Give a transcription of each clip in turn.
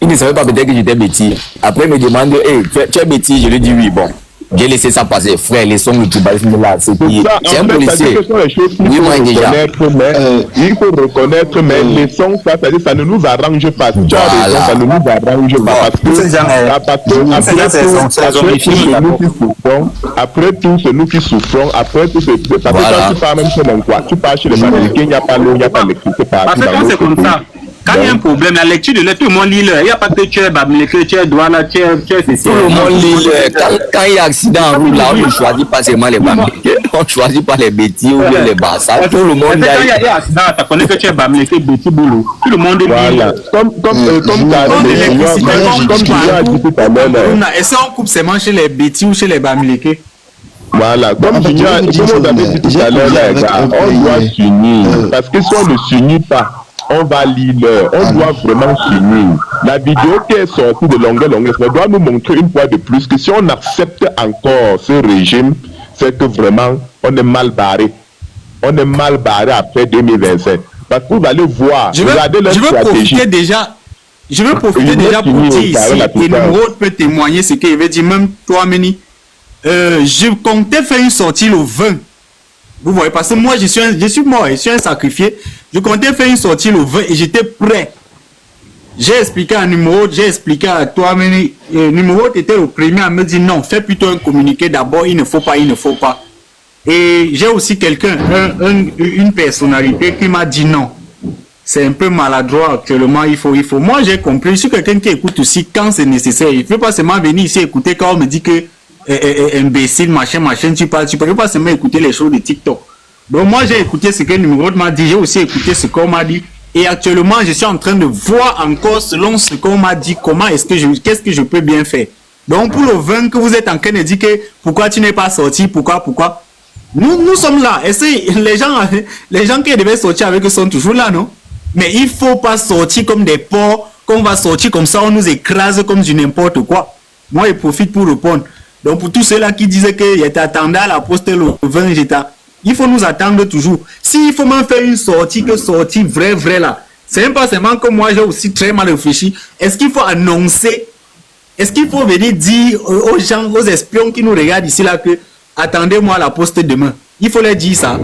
Il ne savait pas peut-être que j'étais bêtise. Après, il me demande, hey, tu es bêtise? Je lui dis oui, bon. J'ai laissé ça passer, frère, laissons le tribalisme là. C'est un policier. Oui, moi déjà. Il faut reconnaître, mais laissons ça, c'est-à-dire ça ne nous arrange pas. Si tu as raison, ça ne nous arrange pas. Après tout, c'est nous qui souffrons. Après tout, c'est parce que tu pars même chez quoi. Tu pars chez les Américains, il n'y a pas l'eau, il n'y a pas l'électricité. Parce que quand c'est comme ça. Quand il y a un problème, la lecture de l'œil, tout le monde lit l'œil. Il n'y a pas que tu es Bamileke, tu es Douala, tu es ceci. Tout le monde lit l'œil. Quand il y a accident en route, là, on ne choisit pas seulement les Bamileke, on ne choisit pas les bêtis ou bien les Bassa. Tout le monde lit. Quand il y a accident, tu connais que tu es Bamileke, Béti, Boulou. Tout le monde lit l'œil. Comme est-ce qu'on coupe ses manches chez les Béti ou chez les Bamileke? Voilà, comme vous avez dit tout à l'heure, on doit s'unir. Parce que si on ne s'unit pas, on va lire, on doit vraiment s'unir. La vidéo qui est sortie de longueur, ça doit nous montrer une fois de plus que si on accepte encore ce régime, c'est que vraiment, on est mal barré. On est mal barré après 2025. Parce que vous allez voir, regardez leur stratégie. Je veux profiter déjà pour dire ici, et Numéro peut témoigner ce qu'il veut dire, même toi, Meni. Je comptais faire une sortie le 20. Vous voyez, parce que moi, je suis mort, je suis un sacrifié. Je comptais faire une sortie le 20 et j'étais prêt. J'ai expliqué à Numéro, j'ai expliqué à toi, mais Numéro était le premier à me dire non, fais plutôt un communiqué d'abord, il ne faut pas. Et j'ai aussi quelqu'un, une personnalité qui m'a dit non. C'est un peu maladroit actuellement, il faut. Moi, j'ai compris, je suis quelqu'un qui écoute aussi quand c'est nécessaire. Il ne faut pas seulement venir ici écouter quand on me dit que imbécile, machin, tu peux pas seulement écouter les choses de TikTok. Donc moi j'ai écouté ce que Numéro m'a dit, j'ai aussi écouté ce qu'on m'a dit et actuellement je suis en train de voir encore selon ce qu'on m'a dit qu'est-ce que je peux bien faire. Donc pour le 20 que vous êtes en train de dire que pourquoi tu n'es pas sorti, pourquoi nous sommes là. Et les gens qui devaient sortir avec eux sont toujours là, non? Mais il faut pas sortir comme des porcs, qu'on va sortir comme ça, on nous écrase comme du n'importe quoi. Moi je profite pour répondre. Donc pour tous ceux-là qui disaient que j'étais attendu à la poste le 20, il faut nous attendre toujours. S'il faut même faire une sortie vraie là, c'est même pas seulement que moi j'ai aussi très mal réfléchi. Est-ce qu'il faut annoncer, est-ce qu'il faut venir dire aux gens, aux espions qui nous regardent ici là que attendez-moi à la poste demain? Il faut leur dire ça.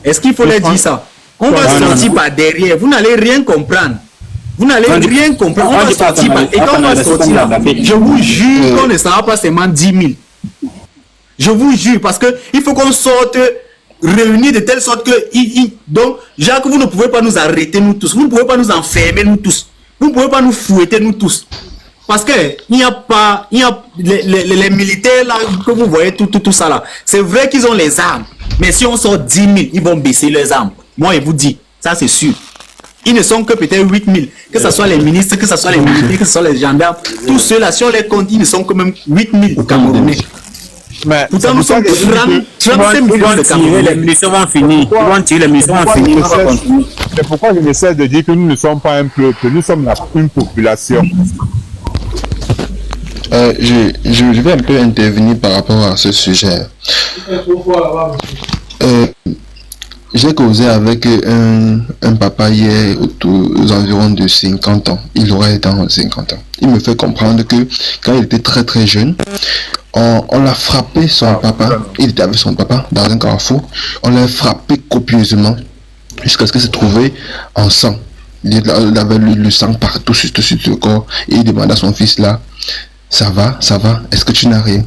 Est-ce qu'il faut leur dire ça? On va sortir par derrière, vous n'allez rien comprendre. Vous n'allez rien comprendre. On va sortir et quand on va sortir là, je vous jure qu'on ne sera pas seulement 10 000. Je vous jure, parce que il faut qu'on sorte réunis de telle sorte que donc, Jacques, vous ne pouvez pas nous arrêter nous tous, vous ne pouvez pas nous enfermer nous tous, vous ne pouvez pas nous fouetter nous tous. Parce que il n'y a pas, les militaires là que vous voyez tout ça là, c'est vrai qu'ils ont les armes, mais si on sort 10 000, ils vont baisser leurs armes. Moi, je vous dis, ça c'est sûr. Ils ne sont que peut-être 8 000. Que ce soit les ministres, que ce soit les militaires, que ce soit les gendarmes. Tous ceux-là, si on les compte, ils ne sont quand même 8 000 Camerounais. Mais pourtant, nous sommes 35 millions de Camerounais. Les munitions vont finir. Ils vont tirer, les munitions vont finir. C'est pourquoi je essaie de dire que nous ne sommes pas un peuple, nous sommes une population. Je vais un peu intervenir par rapport à ce sujet. J'ai causé avec un papa hier aux environs de 50 ans. Il aurait dans 50 ans. Il me fait comprendre que quand il était très très jeune, on l'a frappé son papa. Il était avec son papa dans un carrefour. On l'a frappé copieusement jusqu'à ce qu'il se trouvait en sang. Il avait le sang partout sur le corps. Et il demande à son fils là, ça va, est-ce que tu n'as rien?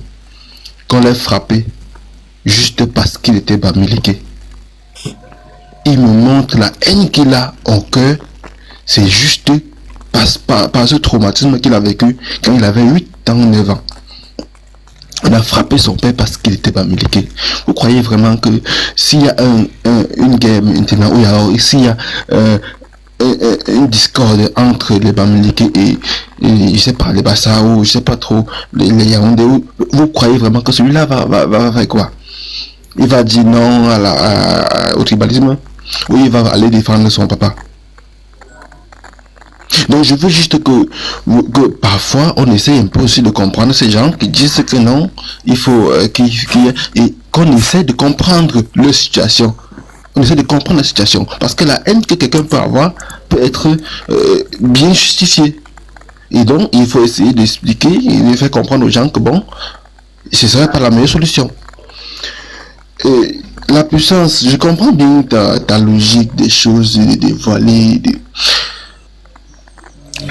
Qu'on l'a frappé juste parce qu'il était Bamileke. Il me montre la haine qu'il a au cœur. C'est juste par ce traumatisme qu'il a vécu quand il avait 8 ans, 9 ans. On a frappé son père parce qu'il était Bamileke. Vous croyez vraiment que s'il y a une guerre maintenant, ou s'il y a une discorde entre les Bamileke et je sais pas, les Bassa ou je sais pas trop, les Yaoundé, vous croyez vraiment que celui-là va faire quoi? Il va dire non au tribalisme? Oui, il va aller défendre son papa. Donc je veux juste que parfois on essaie un peu aussi de comprendre ces gens qui disent que non, il faut et qu'on essaie de comprendre leur situation. On essaie de comprendre la situation. Parce que la haine que quelqu'un peut avoir peut être bien justifiée. Et donc, il faut essayer d'expliquer et de faire comprendre aux gens que bon, ce serait pas la meilleure solution. Et la puissance, je comprends bien ta logique des choses, de dévoiler.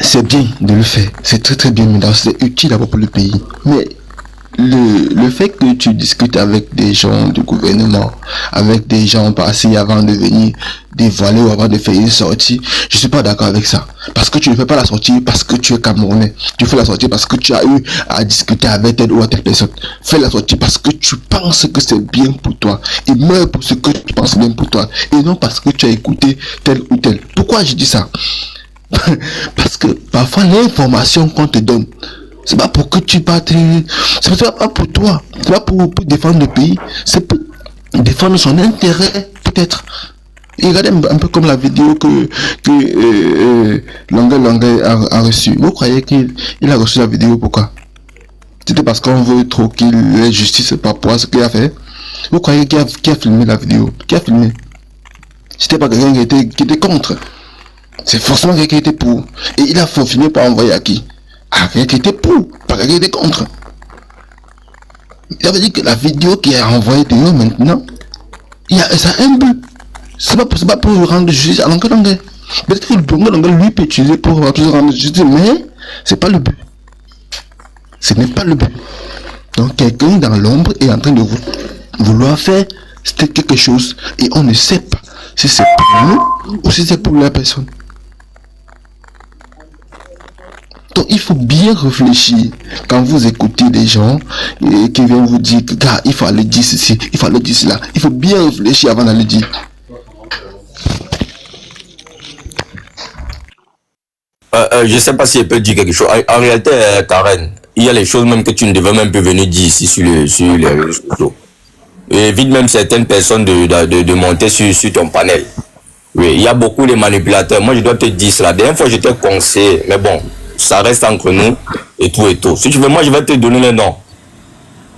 C'est bien de le faire, c'est très très bien, mais c'est utile d'abord pour le pays. Mais le fait que tu discutes avec des gens du gouvernement, avec des gens passés avant de venir dévoiler ou avant de faire une sortie, je suis pas d'accord avec ça. Parce que tu ne fais pas la sortie parce que tu es Camerounais. Tu fais la sortie parce que tu as eu à discuter avec telle ou telle personne. Fais la sortie parce que tu penses que c'est bien pour toi. Et meurs pour ce que tu penses bien pour toi. Et non parce que tu as écouté tel ou tel. Pourquoi je dis ça? Parce que parfois l'information qu'on te donne, c'est pas pour que tu battes, c'est pas pour toi, c'est pas pour défendre le pays, c'est pour défendre son intérêt peut-être. Et regardez un peu comme la vidéo que Longue a reçue. Vous croyez qu'il a reçu la vidéo pourquoi? C'était parce qu'on veut trop qu'il ait justice par rapport à ce qu'il a fait. Vous croyez qui a filmé la vidéo? Qui a filmé? C'était pas quelqu'un qui était contre. C'est forcément quelqu'un qui était pour. Et il a filmé pour envoyer à qui? À quelqu'un qui était pour, pas quelqu'un qui était contre. Ça veut dire que la vidéo qui est envoyée de nous maintenant, ça a un but. C'est pas pour rendre justice à Longue. Peut-être que le Longue lui peut utiliser pour rendre justice, mais c'est pas le but. Ce n'est pas le but. Donc quelqu'un dans l'ombre est en train de vouloir faire quelque chose et on ne sait pas si c'est pour nous ou si c'est pour la personne. Donc il faut bien réfléchir quand vous écoutez des gens qui viennent vous dire que gars, il faut aller dire ceci, il faut aller dire cela. Il faut bien réfléchir avant d'aller dire. Je sais pas si elle peut dire quelque chose. En réalité, Karen, il y a les choses même que tu ne devais même plus venir dire ici sur les réseaux sociaux. Et évite même certaines personnes de monter sur ton panel. Oui, il y a beaucoup de manipulateurs. Moi, je dois te dire cela. La dernière fois, je t'ai conseillé, mais bon, ça reste entre nous et tout et tout. Si tu veux, moi, je vais te donner le nom.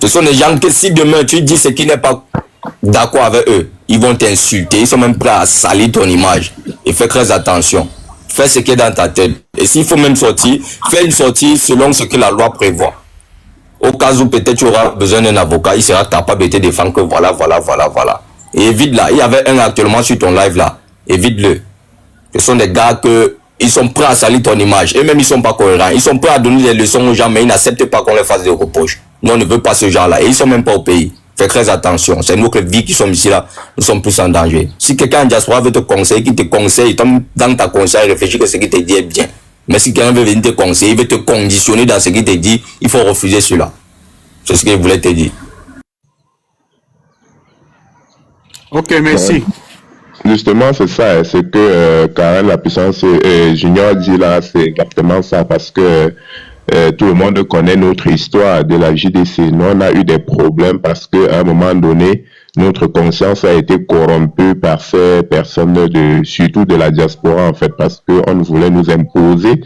Ce sont des gens que si demain, tu dis ce qui n'est pas d'accord avec eux, ils vont t'insulter. Ils sont même prêts à salir ton image. Et fais très attention. Fais ce qui est dans ta tête. Et s'il faut même sortir, fais une sortie selon ce que la loi prévoit. Au cas où peut-être tu auras besoin d'un avocat, il sera capable de te défendre que voilà. Et évite là. Il y avait un actuellement sur ton live là. Évite-le. Ce sont des gars ils sont prêts à salir ton image. Et même ils sont pas cohérents. Ils sont prêts à donner des leçons aux gens, mais ils n'acceptent pas qu'on leur fasse des reproches. Nous, on ne veut pas ce genre-là. Et ils sont même pas au pays. Fais très attention. C'est nous que vie qui sommes ici là, nous sommes plus en danger. Si quelqu'un en diaspora veut te conseiller, qui te conseille, tombe dans ta conseil, réfléchis que ce qu'il te dit est bien. Mais si quelqu'un veut venir te conseiller, il veut te conditionner dans ce qu'il te dit, il faut refuser cela. C'est ce que je voulais te dire. Ok, merci. Justement, c'est ça, c'est que Karen, la puissance Junior dit là, c'est exactement ça, parce que tout le monde connaît notre histoire de la JDC. Nous, on a eu des problèmes parce qu'à un moment donné, notre conscience a été corrompue par ces personnes, surtout de la diaspora, en fait, parce qu'on voulait nous imposer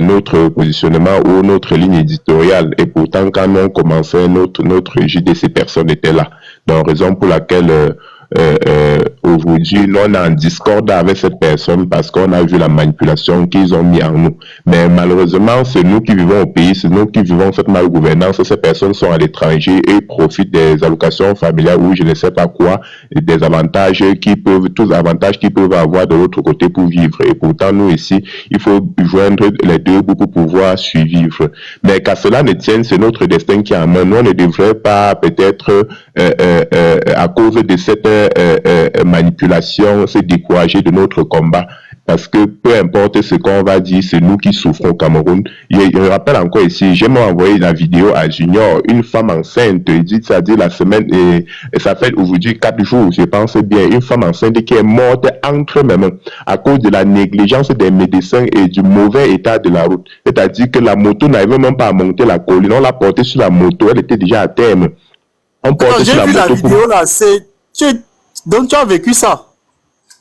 notre positionnement ou notre ligne éditoriale. Et pourtant, quand on commençait notre JDC, personne n'était là. Donc, raison pour laquelle aujourd'hui, nous, on est en discorde avec cette personne parce qu'on a vu la manipulation qu'ils ont mis en nous. Mais malheureusement, c'est nous qui vivons au pays, c'est nous qui vivons cette malgouvernance. Ces personnes sont à l'étranger et profitent des allocations familiales ou je ne sais pas quoi, et des avantages tous les avantages qu'ils peuvent avoir de l'autre côté pour vivre. Et pourtant, nous ici, il faut joindre les deux bouts pour pouvoir survivre. Mais qu'à cela ne tienne, c'est notre destin qui est en main. Nous, on ne devrait pas peut-être à cause de cette manipulation, se décourager de notre combat. Parce que peu importe ce qu'on va dire, c'est nous qui souffrons au Cameroun. Je rappelle encore ici, j'ai envoyé la vidéo à Junior, une femme enceinte, c'est-à-dire la semaine, et ça fait aujourd'hui 4 jours, je pense bien, une femme enceinte qui est morte entre mes mains à cause de la négligence des médecins et du mauvais état de la route. C'est-à-dire que la moto n'arrivait même pas à monter la colline, on l'a portée sur la moto, elle était déjà à terme. J'ai vu la vidéo là, donc tu as vécu ça?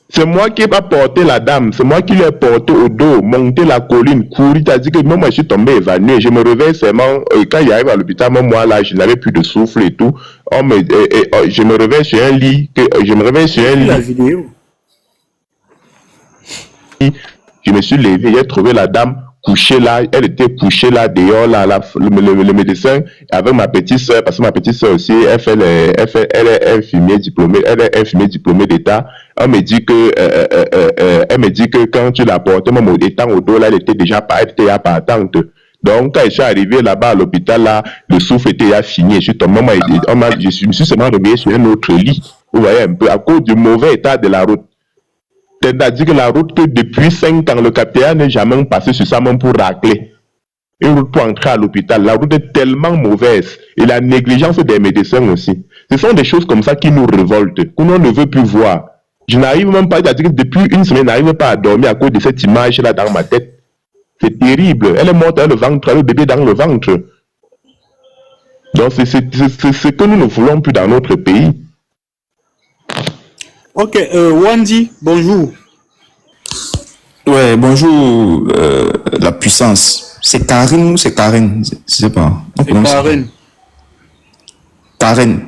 C'est moi qui ai pas porté la dame, c'est moi qui l'ai porté au dos, monté la colline, couru, c'est-à-dire que moi je suis tombé évanoui, je me réveille seulement, quand il arrive à l'hôpital, moi là, je n'avais plus de souffle et tout, je me réveille sur un lit, La vidéo. Je me suis levé, j'ai trouvé la dame couchée là, elle était couchée là dehors, là, le médecin, avec ma petite soeur, parce que ma petite soeur aussi, elle est infirmière diplômée, d'État. Elle me dit que quand tu l'as portée, même étant au dos là, elle était déjà partante. Donc, quand je suis arrivé là-bas à l'hôpital, là, le souffle était déjà fini. Je suis tombé, je me suis seulement réveillé sur un autre lit. Vous voyez un peu, à cause du mauvais état de la route. C'est-à-dire que la route que depuis 5 ans, le capitaine n'est jamais passé sur ça même pour racler. Une route pour entrer à l'hôpital. La route est tellement mauvaise. Et la négligence des médecins aussi. Ce sont des choses comme ça qui nous révoltent, que l'on ne veut plus voir. Je n'arrive même pas à dire que depuis une semaine, je n'arrive pas à dormir à cause de cette image-là dans ma tête. C'est terrible. Elle est morte dans le ventre, le bébé dans le ventre. Donc c'est ce que nous ne voulons plus dans notre pays. Ok, Wandi, bonjour. Ouais, bonjour, la puissance. C'est Karine ou c'est Karen? Je sais pas. C'est Karen. Karen.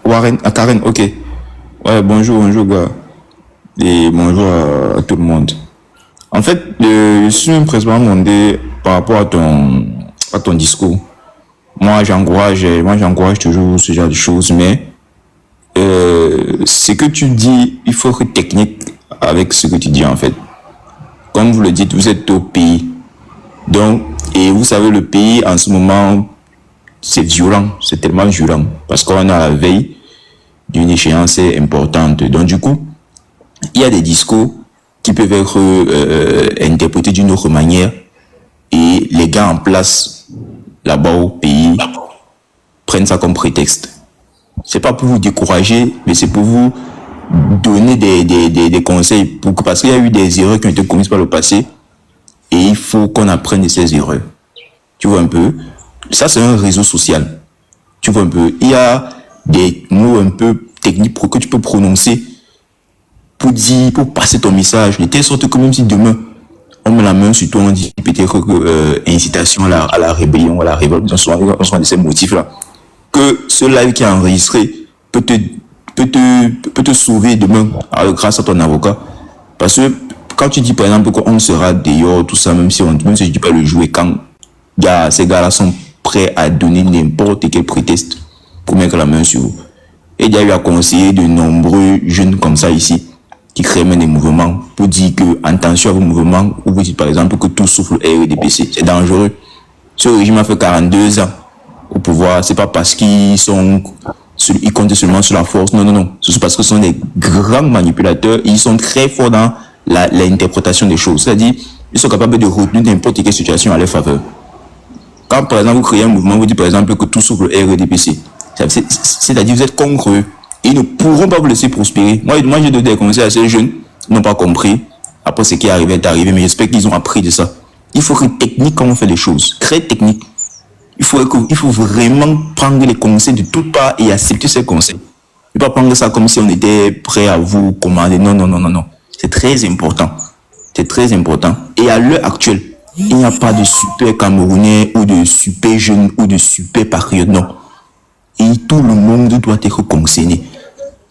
Warren, Karen, ok. Ouais, bonjour gars. Et bonjour à tout le monde. En fait, je suis impressionné demandé par rapport à ton discours. Moi, j'encourage toujours ce genre de choses, mais ce que tu dis, il faut être technique avec ce que tu dis en fait. Comme vous le dites, vous êtes au pays. Donc, et vous savez, le pays en ce moment, c'est violent, c'est tellement violent. Parce qu'on est à la veille d'une échéance importante. Donc, du coup, il y a des discours qui peuvent être interprétés d'une autre manière. Et les gars en place, là-bas au pays, prennent ça comme prétexte. C'est pas pour vous décourager, mais c'est pour vous donner des conseils. Parce qu'il y a eu des erreurs qui ont été commises par le passé. Et il faut qu'on apprenne de ces erreurs. Tu vois un peu? Ça, c'est un réseau social. Tu vois un peu? Il y a des mots un peu techniques que tu peux prononcer pour passer ton message. De telle sorte que même si demain, on met la main sur toi, on dit peut-être incitation à la rébellion, à la révolte, on soit de ces motifs-là. Que ce live qui est enregistré peut te sauver demain grâce à ton avocat. Parce que quand tu dis par exemple qu'on sera dehors, tout ça, même si je dis pas le jouer, quand ces gars-là sont prêts à donner n'importe quel prétexte pour mettre la main sur vous. Et il y a eu à conseiller de nombreux jeunes comme ça ici, qui créent même des mouvements pour dire que, attention à vos mouvements, où vous dites par exemple que tout souffle RDPC. C'est dangereux. Ce régime a fait 42 ans au pouvoir. C'est pas parce qu'ils comptent seulement sur la force. Non. C'est parce que ce sont des grands manipulateurs et ils sont très forts dans l'interprétation des choses. C'est-à-dire, ils sont capables de retenir n'importe quelle situation à leur faveur. Quand par exemple vous créez un mouvement, vous dites par exemple que tout souffle RDPC. C'est-à-dire vous êtes contre eux. Ils ne pourront pas vous laisser prospérer. Moi j'ai donné des conseils à ces jeunes, ils n'ont pas compris. Après, ce qui est arrivé, mais j'espère qu'ils ont appris de ça. Il faut être technique quand on fait les choses. Très technique. Il faut vraiment prendre les conseils de toutes parts et accepter ces conseils. Ne pas prendre ça comme si on était prêt à vous commander. Non. C'est très important. C'est très important. Et à l'heure actuelle, il n'y a pas de super Camerounais ou de super jeunes ou de super patriotes. Non. Et tout le monde doit être concerné.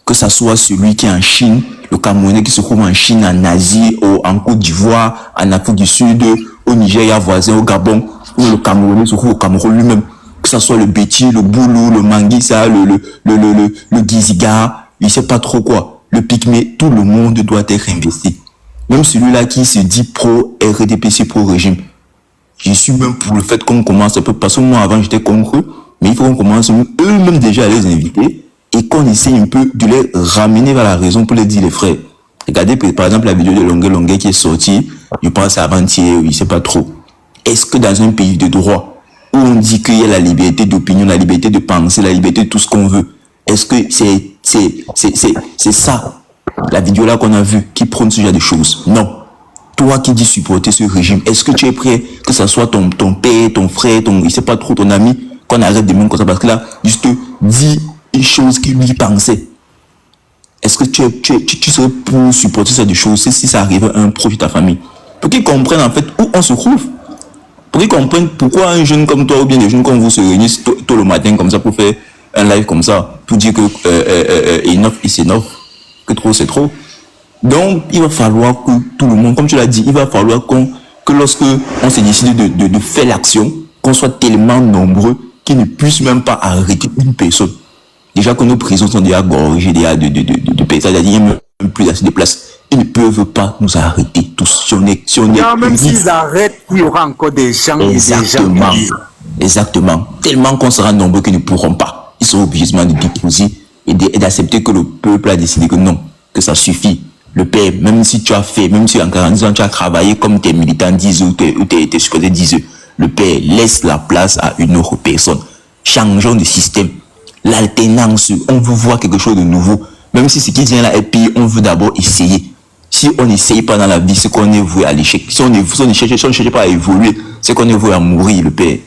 Que ce soit celui qui est en Chine, le Camerounais qui se trouve en Chine, en Asie, en Côte d'Ivoire, en Afrique du Sud, au Nigeria voisin, au Gabon, ou le Camerounais se trouve au Cameroun lui-même. Que ce soit le Béti, le Boulou, le Manguissa, le Giziga, il ne sait pas trop quoi. Le Pygmée, tout le monde doit être investi. Même celui-là qui se dit pro-RDPC, pro-régime. Je suis même pour le fait qu'on commence un peu, parce que moi avant j'étais contre eux, mais il faut qu'on commence eux-mêmes déjà à les inviter et qu'on essaye un peu de les ramener vers la raison pour les dire les frères. Regardez par exemple la vidéo de Longuet qui est sortie, je pense avant-hier, il ne sait pas trop. Est-ce que dans un pays de droit, où on dit qu'il y a la liberté d'opinion, la liberté de penser, la liberté de tout ce qu'on veut, est-ce que c'est ça, la vidéo là qu'on a vue, qui prône ce genre de choses? Non. Toi qui dis supporter ce régime, est-ce que tu es prêt, que ce soit ton père, ton frère, il ne sait pas trop, ton ami, qu'on arrête de même comme ça, parce que là, juste dis une chose qu'il lui pensait. Est-ce que tu serais pour supporter cette chose si ça arrivait à un proche de ta famille? Pour qu'ils comprennent en fait où on se trouve. Pour qu'ils comprennent pourquoi un jeune comme toi ou bien des jeunes comme vous se réunissent tôt le matin comme ça pour faire un live comme ça, pour dire que enough is enough, que trop c'est trop. Donc, il va falloir que tout le monde, comme tu l'as dit, il va falloir que lorsque on s'est décidé de faire l'action, qu'on soit tellement nombreux qu'ils ne puissent même pas arrêter une personne. Déjà que nos prisons sont déjà gorgées déjà de personnes, il n'y a même plus assez de place. Ils ne peuvent pas nous arrêter tous. Si on est même s'ils arrêtent, il y aura encore des gens. Exactement. Exactement. Tellement qu'on sera nombreux qu'ils ne pourront pas. Ils seront obligés de déposer et d'accepter que le peuple a décidé que non, que ça suffit. Le père, même si tu as fait, même si en 40 ans tu as travaillé comme tes militants disent ou tes secrétaires disent, le père laisse la place à une autre personne. Changeons de système. L'alternance, on veut voir quelque chose de nouveau. Même si ce qui vient là est pire, on veut d'abord essayer. Si on n'essaye pas dans la vie, c'est qu'on est voué à l'échec. Si on ne cherche pas à évoluer, c'est qu'on est voué à mourir, le père.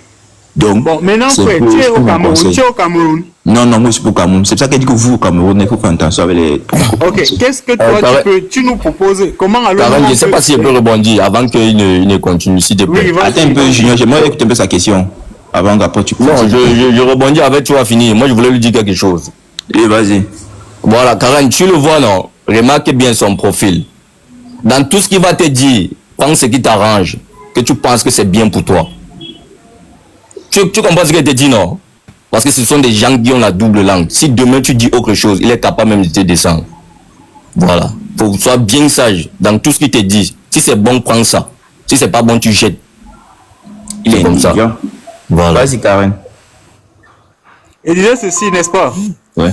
Donc, bon, maintenant, frère, tu es au Cameroun. Tu es au Cameroun. Non, moi je suis au Cameroun. C'est pour ça qu'elle dit que vous au Cameroun, il faut faire attention avec les. Ok, qu'est-ce que toi tu nous proposes? Comment alors? Je ne sais pas si je peux rebondir avant qu'il ne continue, s'il te plaît. Oui, attends un peu, Junior, j'aimerais écouter un peu sa question. Avant qu'après tu Non, je rebondis avec toi à finir. Moi, je voulais lui dire quelque chose. Et vas-y. Voilà, Karen, tu le vois, non? Remarque bien son profil. Dans tout ce qu'il va te dire, prends ce qui t'arrange, que tu penses que c'est bien pour toi. Tu comprends ce qu'il te dit, non? Parce que ce sont des gens qui ont la double langue. Si demain tu dis autre chose, il est capable même de te descendre. Voilà. Faut que tu sois bien sage dans tout ce qu'il te dit. Si c'est bon, prends ça. Si c'est pas bon, tu jettes. Il est comme ça. Voilà. Vas-y, Karen. Et disais ceci, n'est-ce pas? Ouais.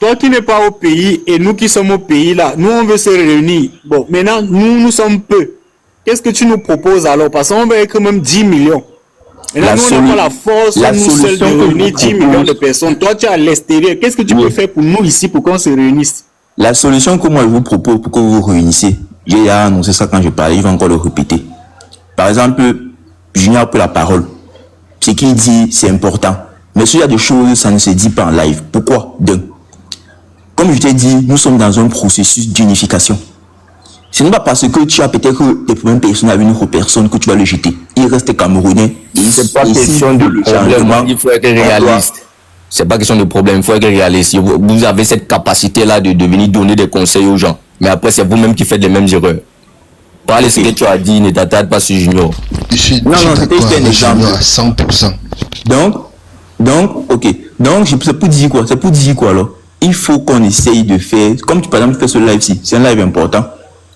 Toi qui n'es pas au pays et nous qui sommes au pays là, nous on veut se réunir. Bon, maintenant, nous sommes peu. Qu'est-ce que tu nous proposes alors? Parce qu'on va être quand même 10 millions. Et là, nous, on n'a pas la force, nous seuls, de réunir 10 millions de personnes. Toi, tu es à l'extérieur. Qu'est-ce que tu peux faire pour nous ici, pour qu'on se réunisse? La solution que moi, je vous propose pour que vous vous réunissez, j'ai annoncé ça quand je parlais, je vais encore le répéter. Par exemple, Junior a pris la parole. Ce qu'il dit, c'est important. Mais s'il y a des choses, ça ne se dit pas en live. Pourquoi? Comme je t'ai dit, nous sommes dans un processus d'unification. Ce n'est pas parce que tu as peut-être des problèmes personnels avec une autre personne que tu vas le jeter. Il reste camerounais. C'est pas question de problème, il faut être réaliste. C'est pas question de problème, il faut être réaliste. Vous avez cette capacité-là de venir donner des conseils aux gens. Mais après, c'est vous-même qui faites les mêmes erreurs. Parlez ce que tu as dit, ne t'attarde pas sur Junior. Non, c'était un exemple à 100%. Donc, ok. Donc, c'est pour dire quoi? C'est pour dire quoi alors? Il faut qu'on essaye de faire, comme tu par exemple fais ce live-ci, c'est un live important.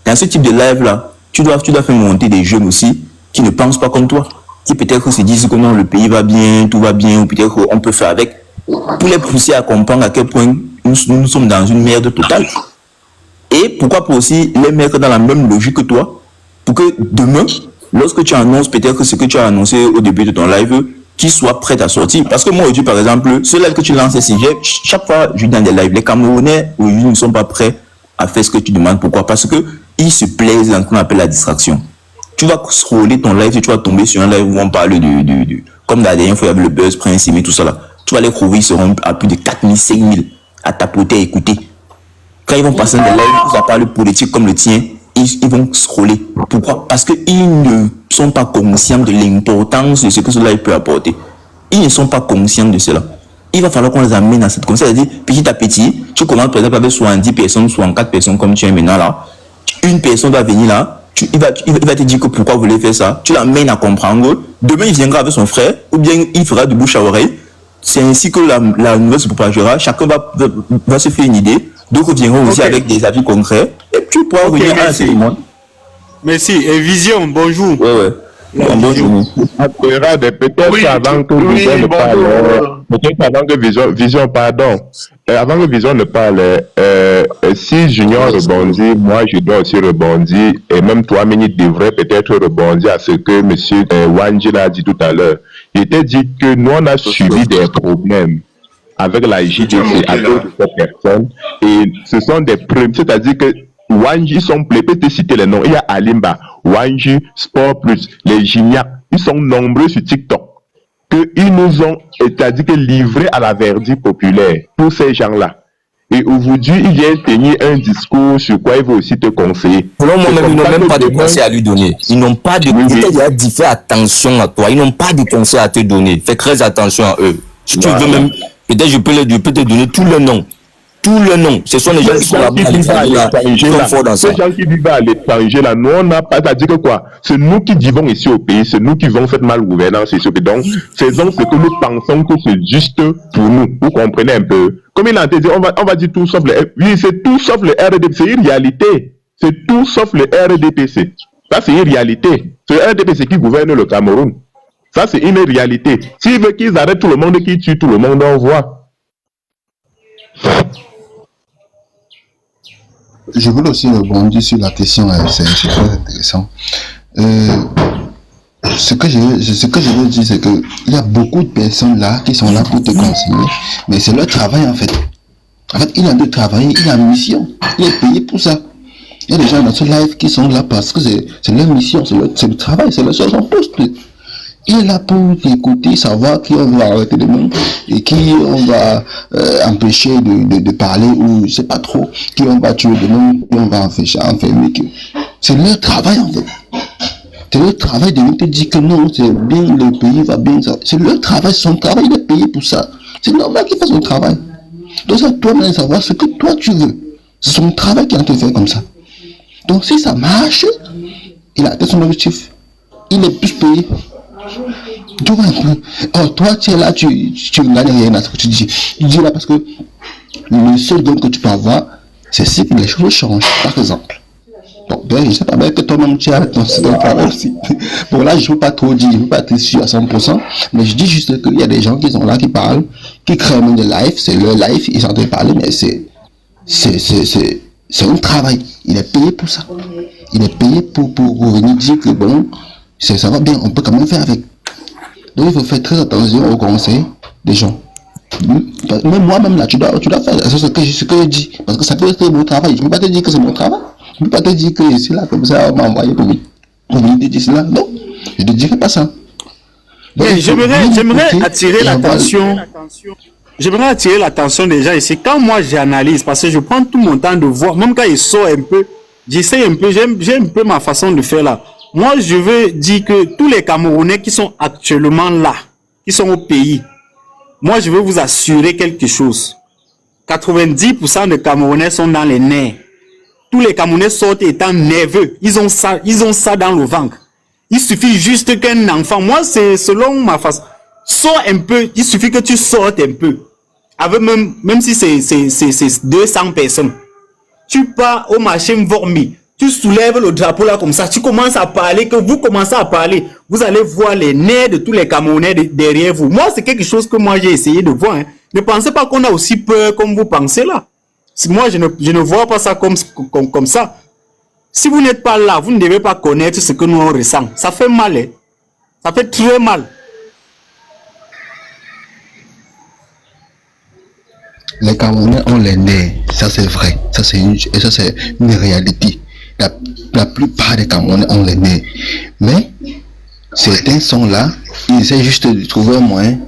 Dans ce type de live-là, tu dois faire monter des jeunes aussi qui ne pensent pas comme toi. Qui peut-être se disent que non, le pays va bien, tout va bien, ou peut-être qu'on peut faire avec. Pour les pousser à comprendre à quel point nous sommes dans une merde totale. Et pourquoi pas aussi les mettre dans la même logique que toi, pour que demain, lorsque tu annonces peut-être ce que tu as annoncé au début de ton live, qu'ils soient prêts à sortir. Parce que moi aujourd'hui, par exemple, ce live que tu lances, chaque fois je dis dans des lives, les Camerounais aujourd'hui ne sont pas prêts à faire ce que tu demandes. Pourquoi? Parce que ils se plaisent dans ce qu'on appelle la distraction. Tu vas scroller ton live et tu vas tomber sur un live où on parle de comme la dernière fois il y avait le Buzz Prince et tout ça là. Tu vas les trouver, ils seront à plus de 4000, 5000 à tapoter, à écouter. Quand ils vont passer dans des lives où ça parle politique comme le tien, ils vont scroller. Pourquoi? Parce qu'ils ne sont pas conscients de l'importance de ce que ce live peut apporter. Ils ne sont pas conscients de cela. Il va falloir qu'on les amène à cette conscience. C'est-à-dire, petit à petit, tu commences par exemple avec 70 personnes, 64 personnes comme tu es maintenant là. Une personne va venir là, il va te dire que pourquoi vous voulez faire ça. Tu l'amènes à comprendre. Demain, il viendra avec son frère, ou bien il fera de bouche à oreille. C'est ainsi que la nouvelle se propagera. Chacun va se faire une idée. D'autres viendront aussi avec des avis concrets. Et tu pourras revenir à tout le monde. Merci. Et Vision, bonjour. Ouais. Bonjour. Peut-être avant que Vision ne parle. Peut-être avant que Vision, pardon. Avant que Vision ne parle, si Junior rebondit, moi je dois aussi rebondir. Et même toi, Mini, devrais peut-être rebondir à ce que M. Wanji a dit tout à l'heure. Il était dit que nous, on a subi des problèmes avec la JDC à cause de cette personne. Et ce sont des problèmes, c'est-à-dire que Wanji sont, je peux te citer les noms. Il y a Alimba, Wanji, Sport Plus, les Gignac. Ils sont nombreux sur TikTok. Qu'ils nous ont, c'est-à-dire que livrés à la verdict populaire pour ces gens-là. Et aujourd'hui, il vient tenir un discours sur quoi il veut aussi te conseiller. Selon moi-même, ils n'ont même pas de conseils à lui donner. Ils n'ont pas de conseils. Il a dit fais attention à toi. Ils n'ont pas de conseils à te donner. Fais très attention à eux. Si tu veux même, peut-être je peux te donner tout le nom. tout le nom. Ce sont les gens qui sont là-bas à l'étranger, qui sont forts dans ça. Ces gens qui vivent à l'étranger, là, nous, on n'a pas à dire que quoi. C'est nous qui vivons ici au pays, c'est nous qui vivons cette malgouvernance ici au pays. Donc, faisons ce que nous pensons que c'est juste pour nous. Vous comprenez un peu. Comme il a dit, on va dire tout sauf le... Oui, c'est tout sauf le RDP. C'est une réalité. C'est tout sauf le RDPC. Ça, c'est une réalité. C'est le RDPC qui gouverne le Cameroun. Ça, c'est une réalité. S'ils veulent qu'ils arrêtent tout le monde, qu'ils tuent tout le monde, on voit. Je voulais aussi rebondir sur la question, c'est très intéressant. Ce que je veux dire, c'est qu'il y a beaucoup de personnes là qui sont là pour te conseiller, mais c'est leur travail en fait. En fait, il a de travailler, il a une mission, il est payé pour ça. Il y a des gens dans ce live qui sont là parce que c'est leur mission, c'est le travail, c'est son poste. Il est là pour écouter, savoir qui on va arrêter de nous et qui on va empêcher de parler ou je sais pas trop, qui on va tuer de nous, qui on va enfermer. C'est leur travail en fait. C'est leur travail de nous te dire que non, c'est bien, le pays va bien. C'est leur travail, son travail, il est payé pour ça. C'est normal qu'il fasse son travail. Donc c'est à toi-même de savoir ce que toi tu veux. C'est son travail qui a te fait comme ça. Donc si ça marche, il a atteint son objectif. Il est plus payé. Tu vois un peu. Oh, toi, tu es là, tu ne gagnes rien à ce que tu dis. Tu dis là parce que le seul don que tu peux avoir, c'est si les choses changent, par exemple. Bon, ben, je sais pas, ben, que toi-même tu as ton travail aussi. Bon, là, je ne peux pas trop dire, je ne peux pas être sûr à 100%, mais je dis juste qu'il y a des gens qui sont là, qui parlent, qui créent même des lives, c'est leur live, ils sont en train de parler, mais c'est un travail. Il est payé pour ça. Il est payé pour venir dire que bon, ça va bien, on peut quand même faire avec. Donc il faut faire très attention aux conseils des gens. Même moi-même là, tu dois faire ce que je dis. Parce que ça peut être mon travail. Je ne peux pas te dire que c'est mon travail. Je ne peux pas te dire que je suis là comme ça, on m'a envoyé pour venir te dire cela. Non, je ne te dirai pas ça. J'aimerais attirer l'attention. J'aimerais attirer l'attention des gens ici. Quand moi j'analyse, parce que je prends tout mon temps de voir, même quand il sort un peu, j'essaie un peu, j'ai un peu ma façon de faire là. Moi, je veux dire que tous les Camerounais qui sont actuellement là, qui sont au pays, moi, je veux vous assurer quelque chose. 90% des Camerounais sont dans les nerfs. Tous les Camerounais sortent étant nerveux. Ils ont ça dans le ventre. Il suffit juste qu'un enfant, moi, c'est selon ma façon, sors un peu, il suffit que tu sortes un peu. Avec même si c'est 200 personnes. Tu pars au marché Mvormi. Tu soulèves le drapeau là comme ça, tu commences à parler, que vous commencez à parler, vous allez voir les nerfs de tous les Camerounais derrière vous. Moi, c'est quelque chose que moi j'ai essayé de voir. Hein. Ne pensez pas qu'on a aussi peur comme vous pensez là. Moi, je ne vois pas ça comme ça. Si vous n'êtes pas là, vous ne devez pas connaître ce que nous on ressent. Ça fait mal, hein. Ça fait très mal. Les Camerounais ont les nerfs, ça c'est vrai, ça c'est une réalité. La plupart des Camerounais ont les nerfs. Mais certains sont là, ils essaient juste de trouver un moyen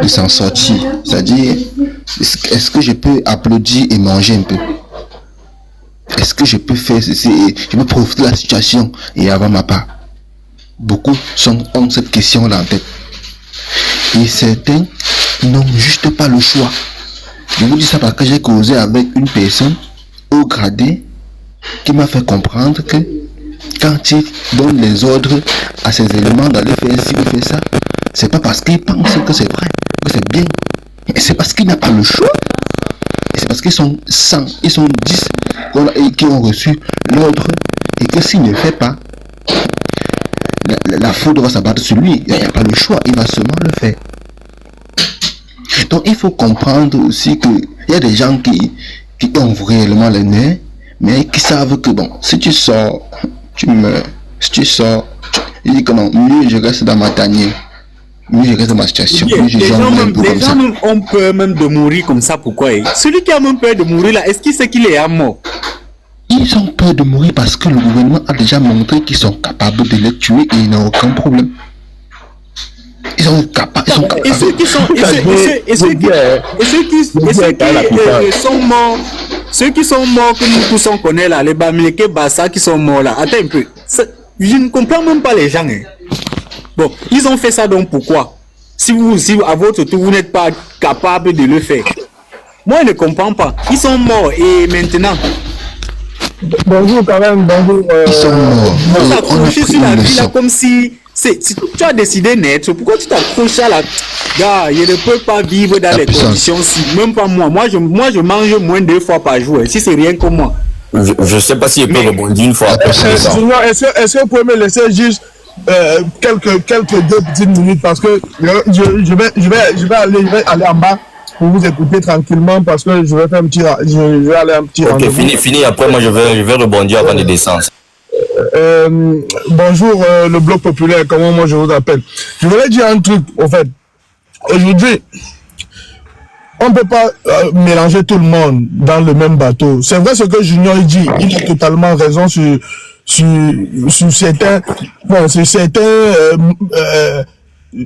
de s'en sortir. C'est-à-dire, est-ce que je peux applaudir et manger un peu? Est-ce que je peux faire ceci? Je peux profiter de la situation et avoir ma part? Beaucoup ont cette question-là en tête. Et certains n'ont juste pas le choix. Je vous dis ça parce que j'ai causé avec une personne haut gradé qui m'a fait comprendre que quand il donne les ordres à ses éléments d'aller faire ci ou faire ça, c'est pas parce qu'il pense que c'est vrai, que c'est bien, et c'est parce qu'il n'a pas le choix. Et c'est parce qu'ils sont 100, ils sont 10 qui ont reçu l'ordre et que s'il ne fait pas, la foudre va s'abattre sur lui. Il n'y a pas le choix, il va seulement le faire. Donc il faut comprendre aussi qu'il y a des gens qui ont réellement les nerfs, mais qui savent que bon, si tu sors, tu meurs. Si tu sors, il dit que non, mieux je reste dans ma tanière, mieux je reste dans ma situation. Les gens ont peur même de mourir comme ça, pourquoi? Celui qui a même peur de mourir là, est-ce qu'il sait qu'il est à mort? Ils ont peur de mourir parce que le gouvernement a déjà montré qu'ils sont capables de les tuer et il n'y a aucun problème. Ils sont capables. Et ceux qui sont morts, ceux qui sont morts que nous tous on connaît là, les Bamileke Bassa qui sont morts là. Attends un peu. Je ne comprends même pas les gens. Hein. Bon, ils ont fait ça donc pourquoi? Si à votre tour vous n'êtes pas capable de le faire. Moi, je ne comprends pas. Ils sont morts et maintenant. Bonjour Karen, bonjour. Ils sont morts. On s'accroche sur la vie là comme si tu as décidé naître. Pourquoi tu t'accroches à la... Gars, je ne peux pas vivre dans les conditions-ci. Même pas moi. Moi, je mange moins 2 fois par jour. Si c'est rien que moi. Je ne sais pas si je peux rebondir une fois après. Est-ce que vous pouvez me laisser juste quelques 2 petites minutes parce que je vais aller en bas pour vous écouter tranquillement parce que je vais faire je vais aller un petit rendez-vous. Ok, fini. Après, moi, je vais rebondir avant de descendre. Bonjour, le Bloc populaire, comment moi je vous appelle. Je voulais dire un truc, en fait. Aujourd'hui, on ne peut pas mélanger tout le monde dans le même bateau. C'est vrai ce que Junior dit, il a totalement raison sur certains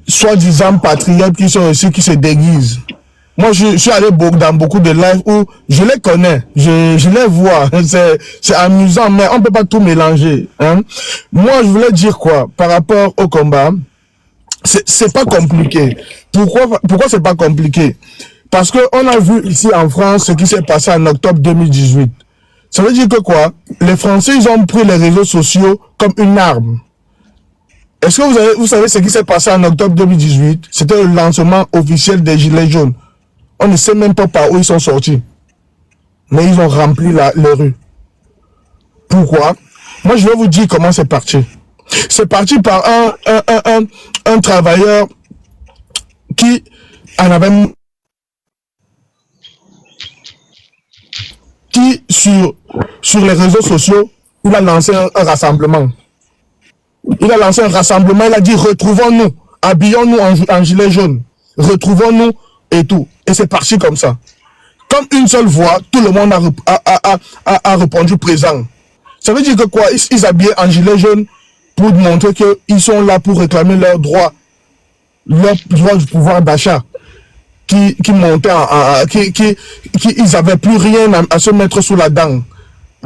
soi-disant patriotes qui sont ici, qui se déguisent. Moi, je suis allé dans beaucoup de lives où je les connais, je les vois, c'est amusant, mais on ne peut pas tout mélanger. Hein. Moi, je voulais dire quoi par rapport au combat. C'est pas compliqué. Pourquoi c'est pas compliqué? Parce que on a vu ici en France ce qui s'est passé en octobre 2018. Ça veut dire que quoi? Les Français, ils ont pris les réseaux sociaux comme une arme. Est-ce que vous savez ce qui s'est passé en octobre 2018? C'était le lancement officiel des Gilets jaunes. On ne sait même pas par où ils sont sortis. Mais ils ont rempli les rues. Pourquoi? Moi, je vais vous dire comment c'est parti. C'est parti par un travailleur qui en avait... qui, sur les réseaux sociaux, il a lancé un rassemblement. Il a lancé un rassemblement, il a dit, retrouvons-nous, habillons-nous en gilet jaune, retrouvons-nous et tout. Et c'est parti comme ça. Comme une seule voix, tout le monde a répondu présent. Ça veut dire que quoi? Ils habillaient en gilet jaune pour montrer qu'ils sont là pour réclamer leur droit du pouvoir d'achat. Qui montaient, ils avaient plus rien à se mettre sous la dent.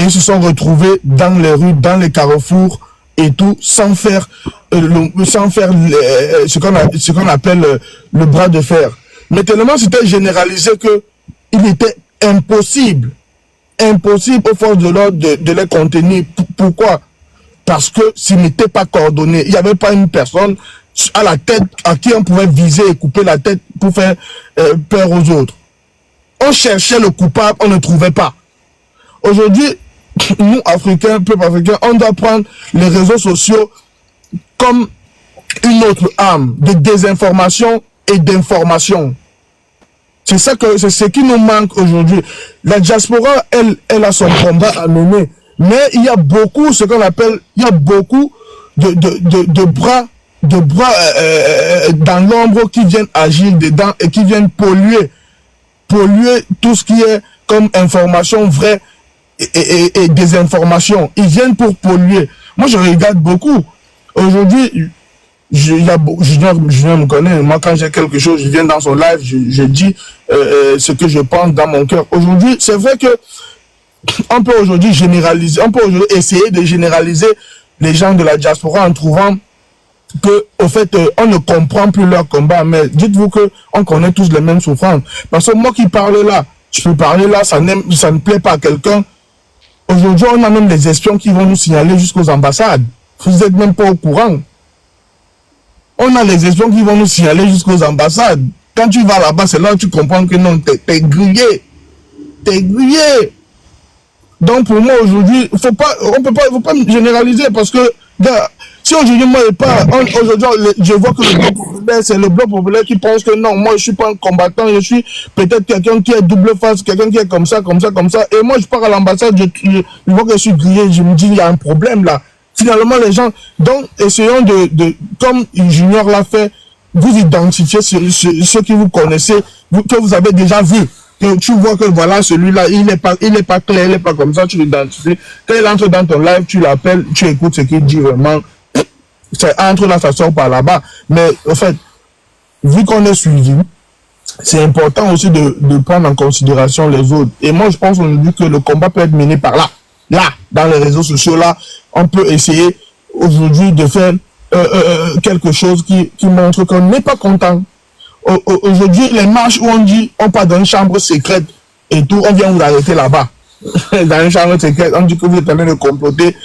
Ils se sont retrouvés dans les rues, dans les carrefours et tout, sans faire ce qu'on appelle le bras de fer. Mais tellement c'était généralisé que il était impossible aux forces de l'ordre de les contenir. Pourquoi? Parce que s'ils n'étaient pas coordonnés, il n'y avait pas une personne à la tête à qui on pouvait viser et couper la tête pour faire peur aux autres. On cherchait le coupable, on ne trouvait pas. Aujourd'hui, nous, Africains, peuple africain, on doit prendre les réseaux sociaux comme une autre arme de désinformation et d'information. C'est ce qui nous manque aujourd'hui. La diaspora, elle a son combat à mener. Mais il y a beaucoup, de bras dans l'ombre qui viennent agir dedans et qui viennent polluer tout ce qui est comme information vraie et désinformation. Ils viennent pour polluer. Moi, je regarde beaucoup. Aujourd'hui, Junior me connaît. Moi, quand j'ai quelque chose, je viens dans son live, je dis ce que je pense dans mon cœur. Aujourd'hui, c'est vrai que on peut aujourd'hui généraliser, on peut aujourd'hui essayer de généraliser les gens de la diaspora en trouvant que, au fait, on ne comprend plus leur combat. Mais dites-vous que on connaît tous les mêmes souffrances. Parce que moi qui parle là, je peux parler là, ça ne plaît pas à quelqu'un. Aujourd'hui, on a même des espions qui vont nous signaler jusqu'aux ambassades. Vous n'êtes même pas au courant. On a les espions qui vont nous signaler jusqu'aux ambassades. Quand tu vas là-bas, c'est là que tu comprends que non, t'es grillé. T'es grillé. Donc pour moi aujourd'hui, on peut pas généraliser parce que si aujourd'hui moi je vois que le bloc populaire, c'est le bloc populaire qui pense que non, moi je suis pas un combattant, je suis peut-être quelqu'un qui est double face, quelqu'un qui est comme ça, et moi je pars à l'ambassade, je vois que je suis grillé, je me dis il y a un problème là. Finalement les gens, donc essayons de comme Junior l'a fait, vous identifier ceux qui vous connaissez, que vous avez déjà vu. Que tu vois que voilà, celui-là, il n'est pas clair, il n'est pas comme ça, tu l'identifies. Quand il entre dans ton live, tu l'appelles, tu écoutes ce qu'il dit vraiment. C'est entre là, ça sort par là-bas. Mais en fait, vu qu'on est suivi, c'est important aussi de prendre en considération les autres. Et moi, je pense aujourd'hui que le combat peut être mené par là. Là, dans les réseaux sociaux, là, on peut essayer aujourd'hui de faire quelque chose qui montre qu'on n'est pas content. Aujourd'hui, les marches où on dit on part dans une chambre secrète et tout, on vient vous arrêter là-bas. Dans une chambre secrète, on dit que vous êtes en train de comploter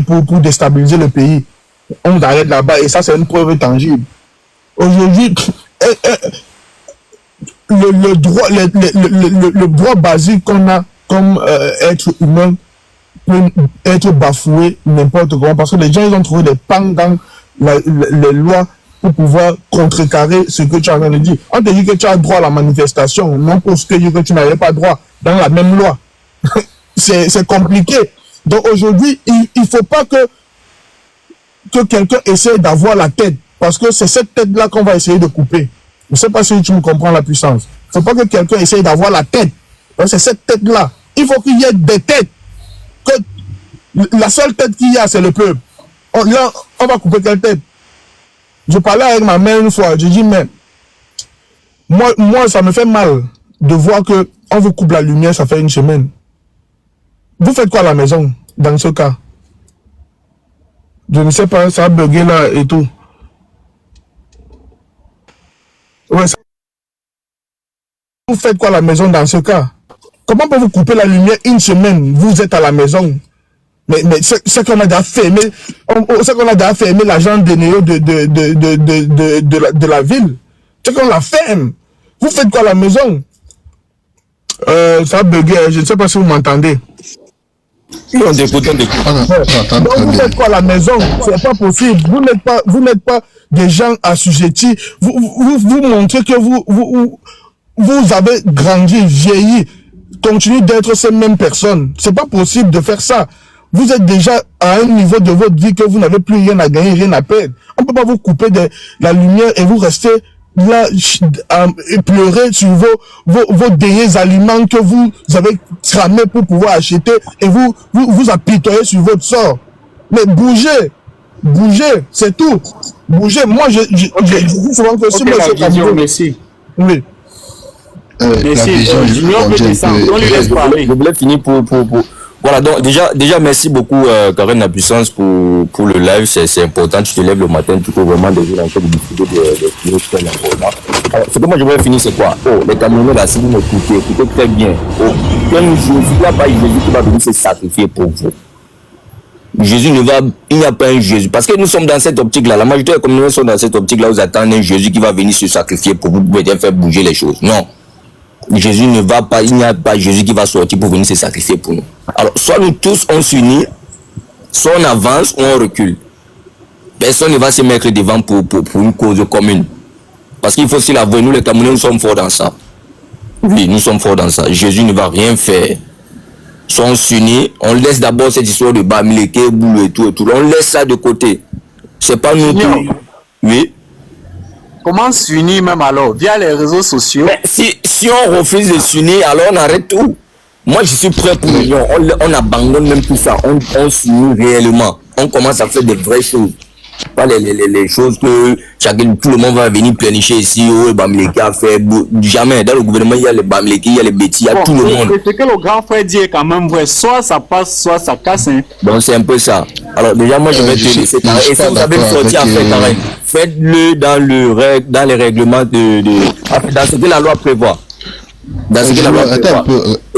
pour déstabiliser le pays. On vous arrête là-bas et ça, c'est une preuve tangible. Aujourd'hui, le droit basique qu'on a comme être humain peut être bafoué n'importe comment parce que les gens ils ont trouvé des pans dans les lois pour pouvoir contrecarrer ce que tu as en train de dire. On te dit que tu as droit à la manifestation, non pour ce que tu n'avais pas droit dans la même loi. C'est compliqué. Donc aujourd'hui, il ne faut pas que quelqu'un essaie d'avoir la tête parce que c'est cette tête-là qu'on va essayer de couper. Je ne sais pas si tu me comprends la puissance. Il ne faut pas que quelqu'un essaye d'avoir la tête. C'est cette tête-là. Il faut qu'il y ait des têtes. Que la seule tête qu'il y a, c'est le peuple. Là, on va couper quelle tête? Je parlais avec ma mère une fois. Je dis, mais moi, ça me fait mal de voir que on vous coupe la lumière, ça fait une semaine. Vous faites quoi à la maison, dans ce cas? Je ne sais pas, ça a bugué là et tout. Ouais, ça... Vous faites quoi à la maison dans ce cas? Comment peut vous couper la lumière une semaine? Vous êtes à la maison. Mais c'est qu'on a déjà fermé, c'est qu'on a déjà fermé l'agent de Néo de la ville. C'est qu'on la ferme. Vous faites quoi à la maison? Ça a bugué, je ne sais pas si vous m'entendez. On t'écoute. Donc vous faites quoi à la maison? C'est pas possible. Vous n'êtes pas des gens assujettis. Vous montrez que vous avez grandi, vieilli, continuez d'être ces mêmes personnes. C'est pas possible de faire ça. Vous êtes déjà à un niveau de votre vie que vous n'avez plus rien à gagner, rien à perdre. On peut pas vous couper de la lumière et vous rester là et pleurer sur vos derniers aliments que vous avez cramés pour pouvoir acheter et vous apitoyer sur votre sort. Mais bougez, c'est tout. Bougez. Moi, je dis souvent que si monsieur Cameroun... Merci. Oui. Merci. Junior peut descendre. On lui laisse parler. Je voulais finir pour... Voilà, donc déjà merci beaucoup Karen La Puissance pour le live, c'est important, tu te lèves le matin, tu peux vraiment déjà en train de discuter de l'important. Ce que moi je voulais finir c'est quoi? Les Camerounais là, si vous m'écoutez très bien, il n'y a pas Jésus qui va venir se sacrifier pour vous. Jésus il n'y a pas un Jésus, parce que nous sommes dans cette optique là, la majorité des Camerounais sont dans cette optique là, vous attendez un Jésus qui va venir se sacrifier pour vous, pour faire bouger les choses. Non. Jésus ne va pas, il n'y a pas Jésus qui va sortir pour venir se sacrifier pour nous. Alors, soit nous tous on s'unit, soit on avance ou on recule. Personne ne va se mettre devant pour une cause commune. Parce qu'il faut aussi l'avouer, nous les Camerounais, nous sommes forts dans ça. Oui, nous sommes forts dans ça. Jésus ne va rien faire. Soit on s'unit, on laisse d'abord cette histoire de Bamileke, Boulou et tout. On laisse ça de côté. C'est pas nous qui... Oui. Comment s'unir même alors? Via les réseaux sociaux? Mais si on refuse de s'unir, alors on arrête tout. Moi, je suis prêt pour l'union. On abandonne même tout ça. On s'unit réellement. On commence à faire des vraies choses. Pas les choses que tout le monde va venir pleinicher ici. Oh, Bamileke a fait. Jamais. Dans le gouvernement, il y a les Bamileke, il y a les bêtis, il y a tout le monde. C'est que le grand frère dit est quand même vrai. Soit ça passe, soit ça casse. Hein. Donc, c'est un peu ça. Alors, déjà, moi, je vais te laisser. Et si vous avez une sortie à faire, Karen, faites-le dans les règlements dans ce que la loi prévoit. Dans ce que la loi prévoit.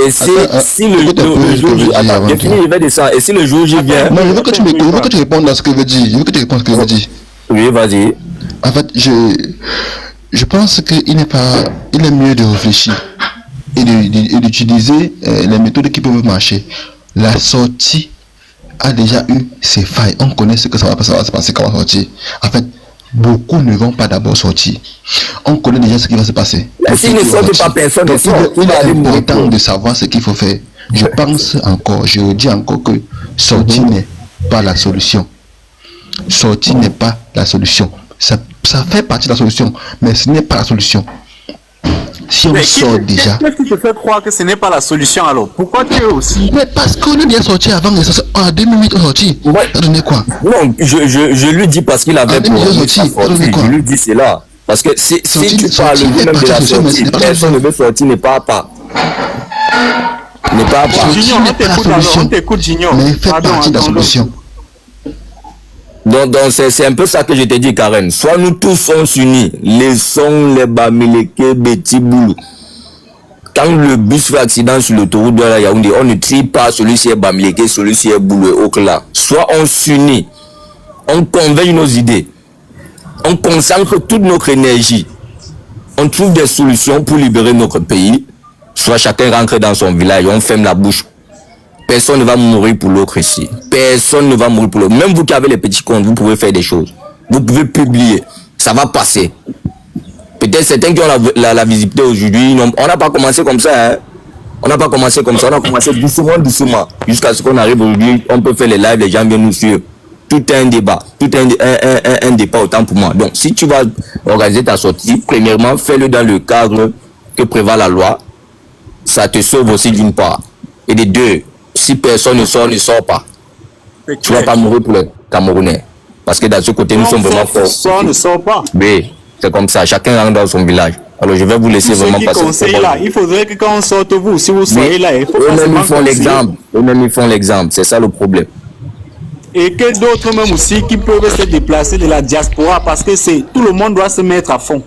Et si le jour... Attends, j'ai fini, je vais descendre. Et si le jour j'y viens... Non, je veux que tu répondes à ce que je dis. Je veux que tu répondes à ce que je dis. Oui, vas-y. En fait, je pense qu'il est mieux de réfléchir et d'utiliser les méthodes qui peuvent marcher. La sortie a déjà eu ses failles. On connaît ce que ça va se passer quand on va sortir. En fait, beaucoup ne vont pas d'abord sortir. On connaît déjà ce qui va se passer. S'il ne sort pas personne, il est important de savoir ce qu'il faut faire. Je pense encore, je dis encore que sortir n'est pas la solution. Sortir n'est pas la solution. Ça fait partie de la solution, mais ce n'est pas la solution. Si on sort déjà... Qu'est-ce qui te fait croire que ce n'est pas la solution alors? Pourquoi tu es aussi? Mais parce qu'on est déjà sorti avant, en 2008 on sortit. Ça donnait quoi? Non, je lui dis parce qu'il avait pour je lui dis c'est là. Parce que si tu parles même de la sortie, personne ne veut sortir, n'est pas à part. N'est pas à part. Junior, on t'écoute, Junior. Mais fait partie de la solution. Donc c'est un peu ça que je te dis, Karen. Soit nous tous sommes unis, laissons les Bamileke, Betty Boulou. Quand le bus fait accident sur l'autoroute de la Yaoundé, on ne trie pas celui-ci est Bamileke, celui-ci est Boulou, Okla. Soit on s'unit, on convainc nos idées, on concentre toute notre énergie, on trouve des solutions pour libérer notre pays, soit chacun rentre dans son village, on ferme la bouche. Personne ne va mourir pour l'autre ici. Personne ne va mourir pour l'autre. Même vous qui avez les petits comptes, vous pouvez faire des choses. Vous pouvez publier. Ça va passer. Peut-être certains qui ont la visibilité aujourd'hui, on n'a pas commencé comme ça. Hein. On n'a pas commencé comme ça. On a commencé doucement. Jusqu'à ce qu'on arrive aujourd'hui, on peut faire les lives, les gens viennent nous suivre. Tout est un débat. Tout est un débat autant pour moi. Donc, si tu vas organiser ta sortie, premièrement, fais-le dans le cadre que prévoit la loi. Ça te sauve aussi d'une part. Et de deux, si personne ne sort pas. Tu ne vas pas mourir pour les Camerounais. Parce que dans ce côté, nous sommes vraiment forts. Ça ne sort pas. Oui, c'est comme ça. Chacun rentre dans son village. Alors, je vais vous laisser vraiment passer. Là, il faudrait que quand on sorte, vous, si vous soyez là, il faut eux-mêmes ils font l'exemple. Eux-mêmes ils font l'exemple. C'est ça le problème. Et que d'autres même aussi qui peuvent se déplacer de la diaspora parce que tout le monde doit se mettre à fond.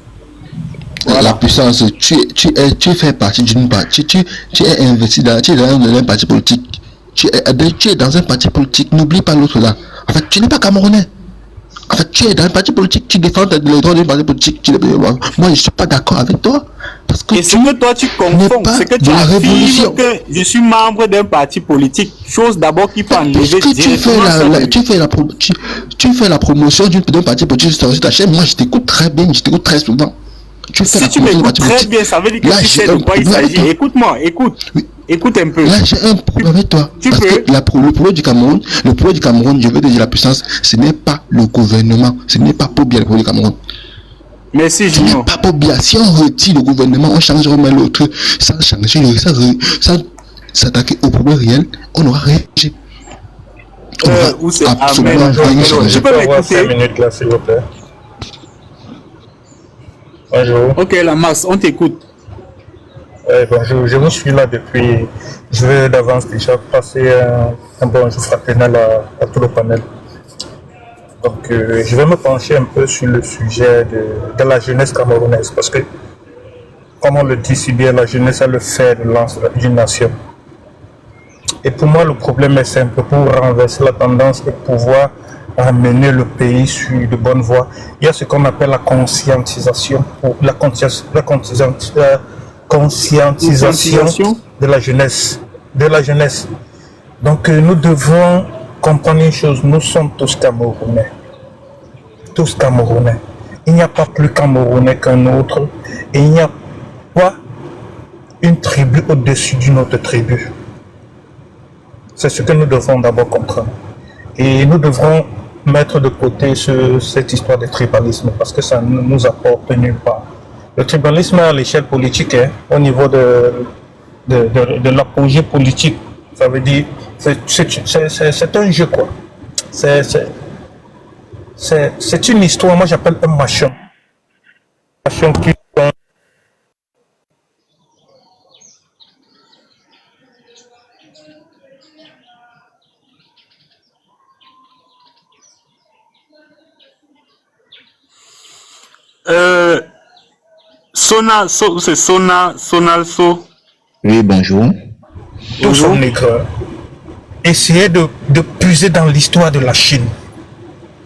Voilà. La puissance, tu fais partie d'une partie, tu es investi tu es dans un parti politique. Tu es dans un parti politique, n'oublie pas l'autre là. En fait, tu n'es pas Camerounais. En fait, tu es dans un parti politique, tu défends les droits d'un parti politique. Moi, je ne suis pas d'accord avec toi. Parce que et ce que toi tu confonds, c'est que tu affirmes que je suis membre d'un parti politique. Chose d'abord qui peut enlever tu fais la promotion d'un parti politique sur ta chaîne. Moi, je t'écoute très bien, je t'écoute très souvent. Si tu m'écoutes très bien, ça veut dire que tu sais de quoi il s'agit. Écoute-moi, écoute un peu. Là, j'ai un problème avec toi. Parce que le problème du Cameroun, je veux dire la puissance, ce n'est pas le gouvernement, ce n'est pas pour bien le problème du Cameroun. Merci, ce n'est pas pour bien. Si on retire le gouvernement, on change, on met l'autre, sans changer, sans s'attaquer au problème réel, on aura réagi. Où c'est absolument rien changer. Je peux avoir 5 minutes là, s'il vous plaît. Bonjour. Ok, la masse, on t'écoute. Bonjour, je vous suis là depuis. Je vais d'avance déjà passer un bonjour fraternel à tout le panel. Donc, je vais me pencher un peu sur le sujet de la jeunesse camerounaise parce que, comme on le dit si bien, la jeunesse est le fer de lance d'une nation. Et pour moi, le problème est simple. Pour renverser la tendance et pouvoir amener le pays sur de bonnes voies, il y a ce qu'on appelle la conscientisation, la conscientisation de la jeunesse. Donc nous devons comprendre une chose, nous sommes tous Camerounais. Tous Camerounais. Il n'y a pas plus Camerounais qu'un autre et il n'y a pas une tribu au-dessus d'une autre tribu. C'est ce que nous devons d'abord comprendre. Et nous devrons mettre de côté cette histoire de tribalisme parce que ça ne nous apporte nulle part. Le tribalisme à l'échelle politique, au niveau de l'apogée politique, ça veut dire c'est un jeu quoi. C'est une histoire, moi j'appelle un machin. Machin qui Sonalso. Oui, bonjour. Tout son écran. Essayer de puiser dans l'histoire de la Chine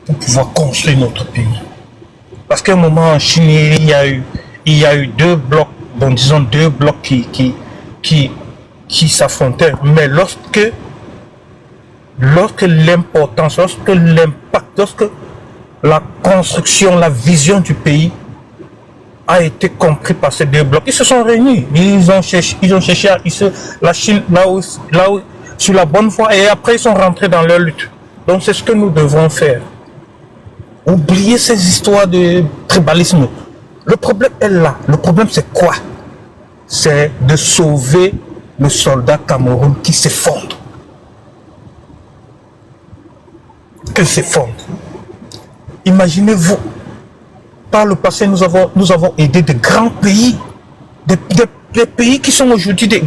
pour pouvoir construire notre pays. Parce qu'à un moment en Chine, il y a eu deux blocs, bon disons deux blocs qui s'affrontaient. Mais lorsque l'importance, lorsque l'impact, lorsque la construction, la vision du pays a été compris par ces deux blocs. Ils se sont réunis, ils ont cherché à hisser la Chine là où, sur la bonne voie et après ils sont rentrés dans leur lutte. Donc c'est ce que nous devons faire. Oublier ces histoires de tribalisme. Le problème est là. Le problème c'est quoi? C'est de sauver le soldat Cameroun qui s'effondre. Que s'effondre. Imaginez-vous, par le passé, nous avons aidé de grands pays, des pays qui sont aujourd'hui des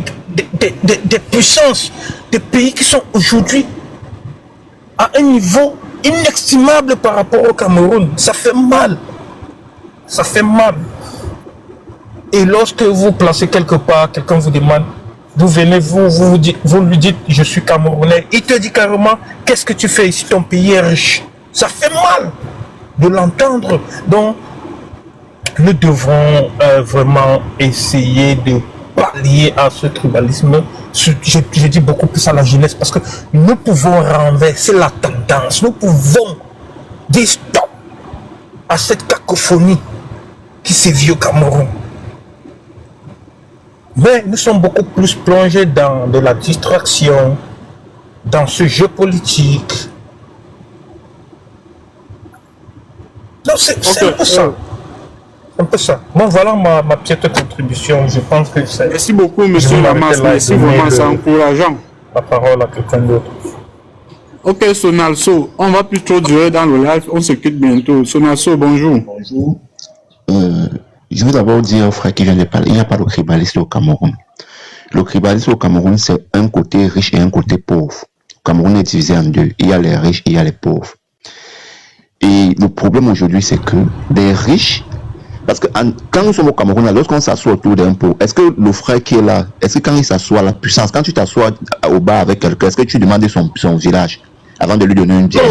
puissances, des pays qui sont aujourd'hui à un niveau inestimable par rapport au Cameroun. Ça fait mal. Ça fait mal. Et lorsque vous placez quelque part, quelqu'un vous demande, vous venez, vous lui dites, je suis Camerounais. Il te dit carrément, qu'est-ce que tu fais ici, ton pays est riche. Ça fait mal de l'entendre. Donc, nous devons vraiment essayer de pallier à ce tribalisme. Je dis beaucoup plus à la jeunesse parce que nous pouvons renverser la tendance. Nous pouvons dire stop à cette cacophonie qui sévit au Cameroun. Mais nous sommes beaucoup plus plongés dans de la distraction, dans ce jeu politique. Non, c'est un peu ça. Un peu ça. Bon, voilà ma petite contribution. Je pense que c'est... Merci beaucoup, monsieur Lamas. Merci vraiment, c'est encourageant. La parole à quelqu'un d'autre. Ok, Sonalso, on va plus trop durer dans le live. On se quitte bientôt. Sonalso, bonjour. Bonjour. Je veux d'abord dire au frère qui vient de parler, il n'y a pas de tribalisme au Cameroun. Le tribalisme au Cameroun, c'est un côté riche et un côté pauvre. Le Cameroun est divisé en deux. Il y a les riches et il y a les pauvres. Et le problème aujourd'hui, c'est que des riches, parce que quand nous sommes au Cameroun, lorsqu'on s'assoit autour d'un pot, est-ce que le frère qui est là, est-ce que quand il s'assoit, la puissance, quand tu t'assois au bar avec quelqu'un, est-ce que tu demandes son village avant de lui donner une bière?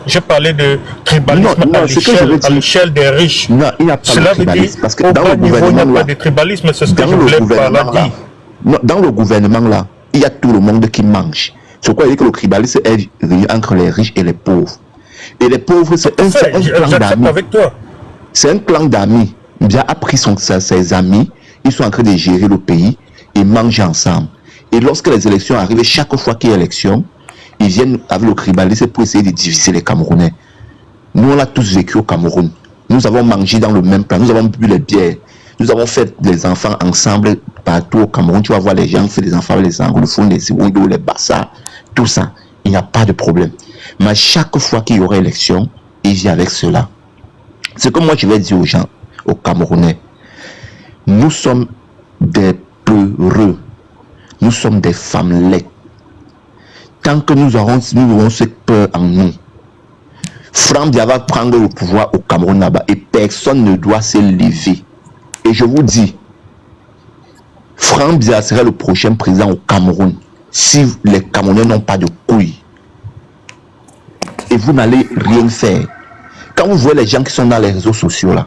J'ai parlé de tribalisme à l'échelle des riches. Non, il n'y a pas de tribalisme. Parce que dans le gouvernement là, c'est ce que je voulais dire. Dans le gouvernement là, il y a tout le monde qui mange. C'est quoi il dit que le tribalisme est entre les riches et les pauvres. Et les pauvres, c'est un clan d'amis. C'est un clan d'amis. Bien a pris ses amis, ils sont en train de gérer le pays et mangent ensemble. Et lorsque les élections arrivent, chaque fois qu'il y a élection, ils viennent avec le tribalisme pour essayer de diviser les Camerounais. Nous, on a tous vécu au Cameroun. Nous avons mangé dans le même plat, nous avons bu les bières, nous avons fait des enfants ensemble partout au Cameroun. Tu vas voir les gens faire des enfants avec les anglophones, les Iwodo, les Bassa, tout ça. Il n'y a pas de problème. Mais chaque fois qu'il y aura élection, il vient avec cela. C'est comme moi je vais dire aux gens, aux Camerounais, nous sommes des peureux, nous sommes des femmes laides. Tant que nous aurons cette peur en nous, Franck va prendre le pouvoir au Cameroun là-bas et personne ne doit se lever. Et je vous dis, Franck Biya sera le prochain président au Cameroun si les Camerounais n'ont pas de couilles. Et vous n'allez rien faire. Quand vous voyez les gens qui sont dans les réseaux sociaux là,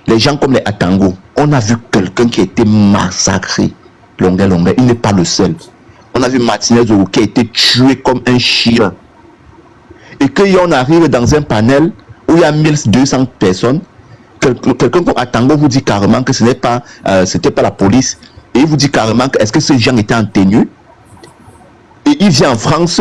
les gens comme les Atango, on a vu quelqu'un qui a été massacré. Longuet, il n'est pas le seul. On a vu Martinez Zogo qui a été tué comme un chien. Et qu'on arrive dans un panel où il y a 1200 personnes, quelqu'un comme Atango vous dit carrément que ce n'est pas, c'était pas la police. Et il vous dit carrément que est-ce que ces gens étaient en tenue. Et il vient en France.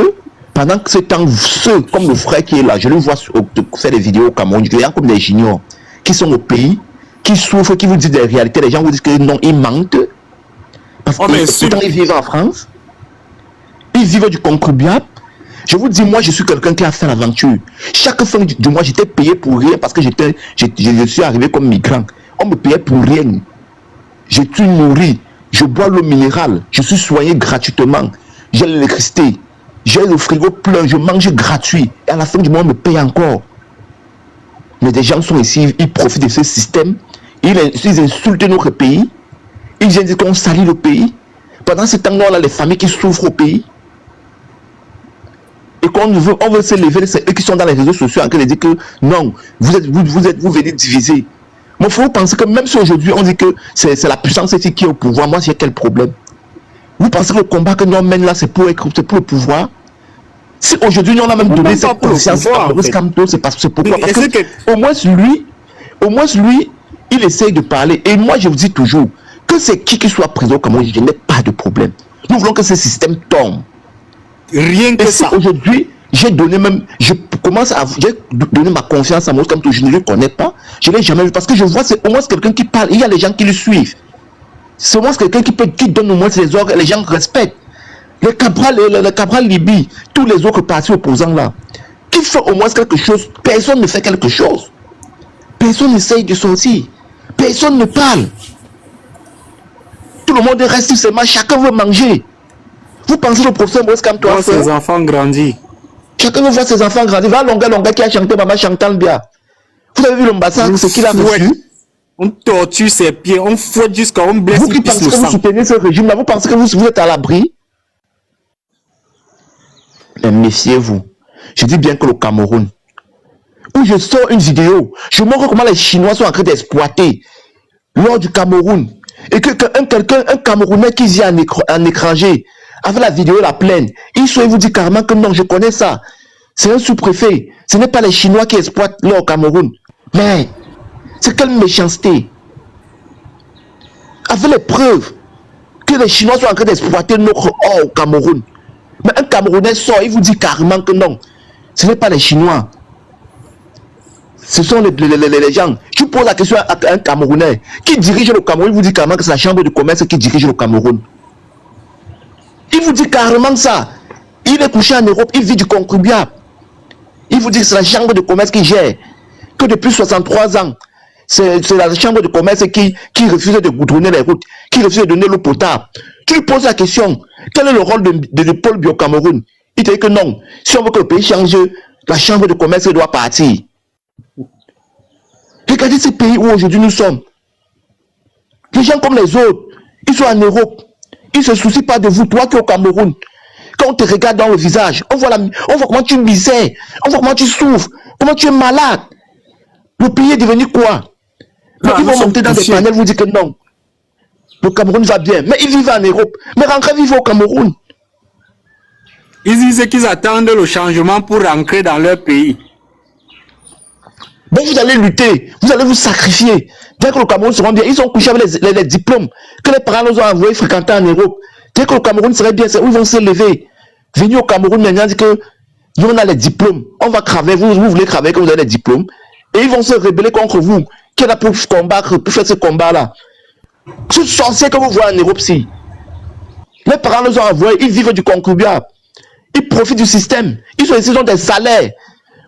Pendant que ce temps, ceux comme le frère qui est là, je le vois faire des vidéos au Cameroun, je regarde comme des juniors qui sont au pays, qui souffrent, qui vous disent des réalités. Les gens vous disent que non, ils mentent. Parce que ils vivent en France, ils vivent du contribuable. Je vous dis, moi, je suis quelqu'un qui a fait l'aventure. Chaque fin du mois, j'étais payé pour rien parce que je suis arrivé comme migrant. On me payait pour rien. Je suis nourri, je bois l'eau minérale, je suis soigné gratuitement. J'ai l'électricité. J'ai le frigo plein, je mange gratuit. Et à la fin du mois, on me paye encore. Mais des gens sont ici, ils profitent de ce système. Ils insultent notre pays. Ils viennent dire qu'on salit le pays. Pendant ce temps-là, on a les familles qui souffrent au pays. Et quand on veut se lever, c'est eux qui sont dans les réseaux sociaux en train de dire que non, vous venez diviser. Mais il faut penser que même si aujourd'hui on dit que c'est la puissance qui est au pouvoir, moi j'ai quel problème? Vous pensez que le combat que nous on mène là, c'est pour le pouvoir? Si aujourd'hui on a même donné cette conscience à Maurice Kamto, c'est pourquoi? Parce que au moins lui, il essaye de parler. Et moi je vous dis toujours, que c'est qui soit présent comme moi, je n'ai pas de problème. Nous voulons que ce système tombe. Rien que ça. Aujourd'hui, j'ai donné ma confiance à Maurice Kamto, je ne le connais pas, je ne l'ai jamais vu, parce que je vois c'est au moins quelqu'un qui parle, il y a les gens qui le suivent. C'est au moins quelqu'un qui donne au moins ses ordres, les gens respectent. Le Cabral Libye, tous les autres partis opposants là, qui font au moins quelque chose, personne ne fait quelque chose. Personne n'essaye de sortir. Personne ne parle. Tout le monde reste seulement, chacun veut manger. Vous pensez le professeur Maurice Kamto a fait? Ses enfants grandissent. Chacun veut voir ses enfants grandir. Va Longa qui a chanté Maman Chantal Bia. Vous avez vu l'ambassade, ce qu'il a reçu? On torture ses pieds, on fouette jusqu'à on blesse. Vous qui pensez que vous soutenez ce régime-là, vous pensez que vous êtes à l'abri? Mais méfiez-vous. Je dis bien que le Cameroun, où je sors une vidéo, je montre comment les Chinois sont en train d'exploiter l'or du Cameroun. Et que un Camerounais qui vient en étranger, avec la vidéo la pleine, il vous dit carrément que non, je connais ça. C'est un sous-préfet. Ce n'est pas les Chinois qui exploitent l'or au Cameroun. Mais, c'est quelle méchanceté. Avec les preuves que les Chinois sont en train d'exploiter notre or au Cameroun. Mais un Camerounais sort, il vous dit carrément que non. Ce n'est pas les Chinois. Ce sont les gens. Je pose la question à un Camerounais qui dirige le Cameroun. Il vous dit carrément que c'est la chambre de commerce qui dirige le Cameroun. Il vous dit carrément ça. Il est couché en Europe, il vit du contribuable. Il vous dit que c'est la chambre de commerce qui gère. Que depuis 63 ans, c'est la chambre de commerce qui refuse de goudronner les routes, qui refuse de donner l'eau potable. Tu lui poses la question, quel est le rôle de Paul Biya au Cameroun? Il te dit que non. Si on veut que le pays change, la chambre de commerce doit partir. Regardez ces pays où aujourd'hui nous sommes. Les gens comme les autres, ils sont en Europe. Ils ne se soucient pas de vous, toi qui es au Cameroun. Quand on te regarde dans le visage, on voit comment tu misères, on voit comment tu souffres, comment tu es malade. Le pays est devenu quoi? Donc ils vont monter dans des panels, vous dire que non. Le Cameroun va bien. Mais ils vivent en Europe. Mais rentrez vivre au Cameroun. Ils disent qu'ils attendent le changement pour rentrer dans leur pays. Donc vous allez lutter, vous allez vous sacrifier. Dès que le Cameroun sera bien, ils ont couché avec les diplômes que les parents nous ont envoyés fréquenter en Europe. Dès que le Cameroun serait bien, ils vont se lever. Venir au Cameroun maintenant, dire que nous on a les diplômes. On va craver, vous voulez craver que vous avez les diplômes. Et ils vont se rebeller contre vous. Qui est là pour combattre, pour faire ce combat-là? C'est censé que vous voyez en Europe, si. Les parents nous ont envoyés, ils vivent du contribuable. Ils profitent du système. Ils sont ici, ils ont des salaires.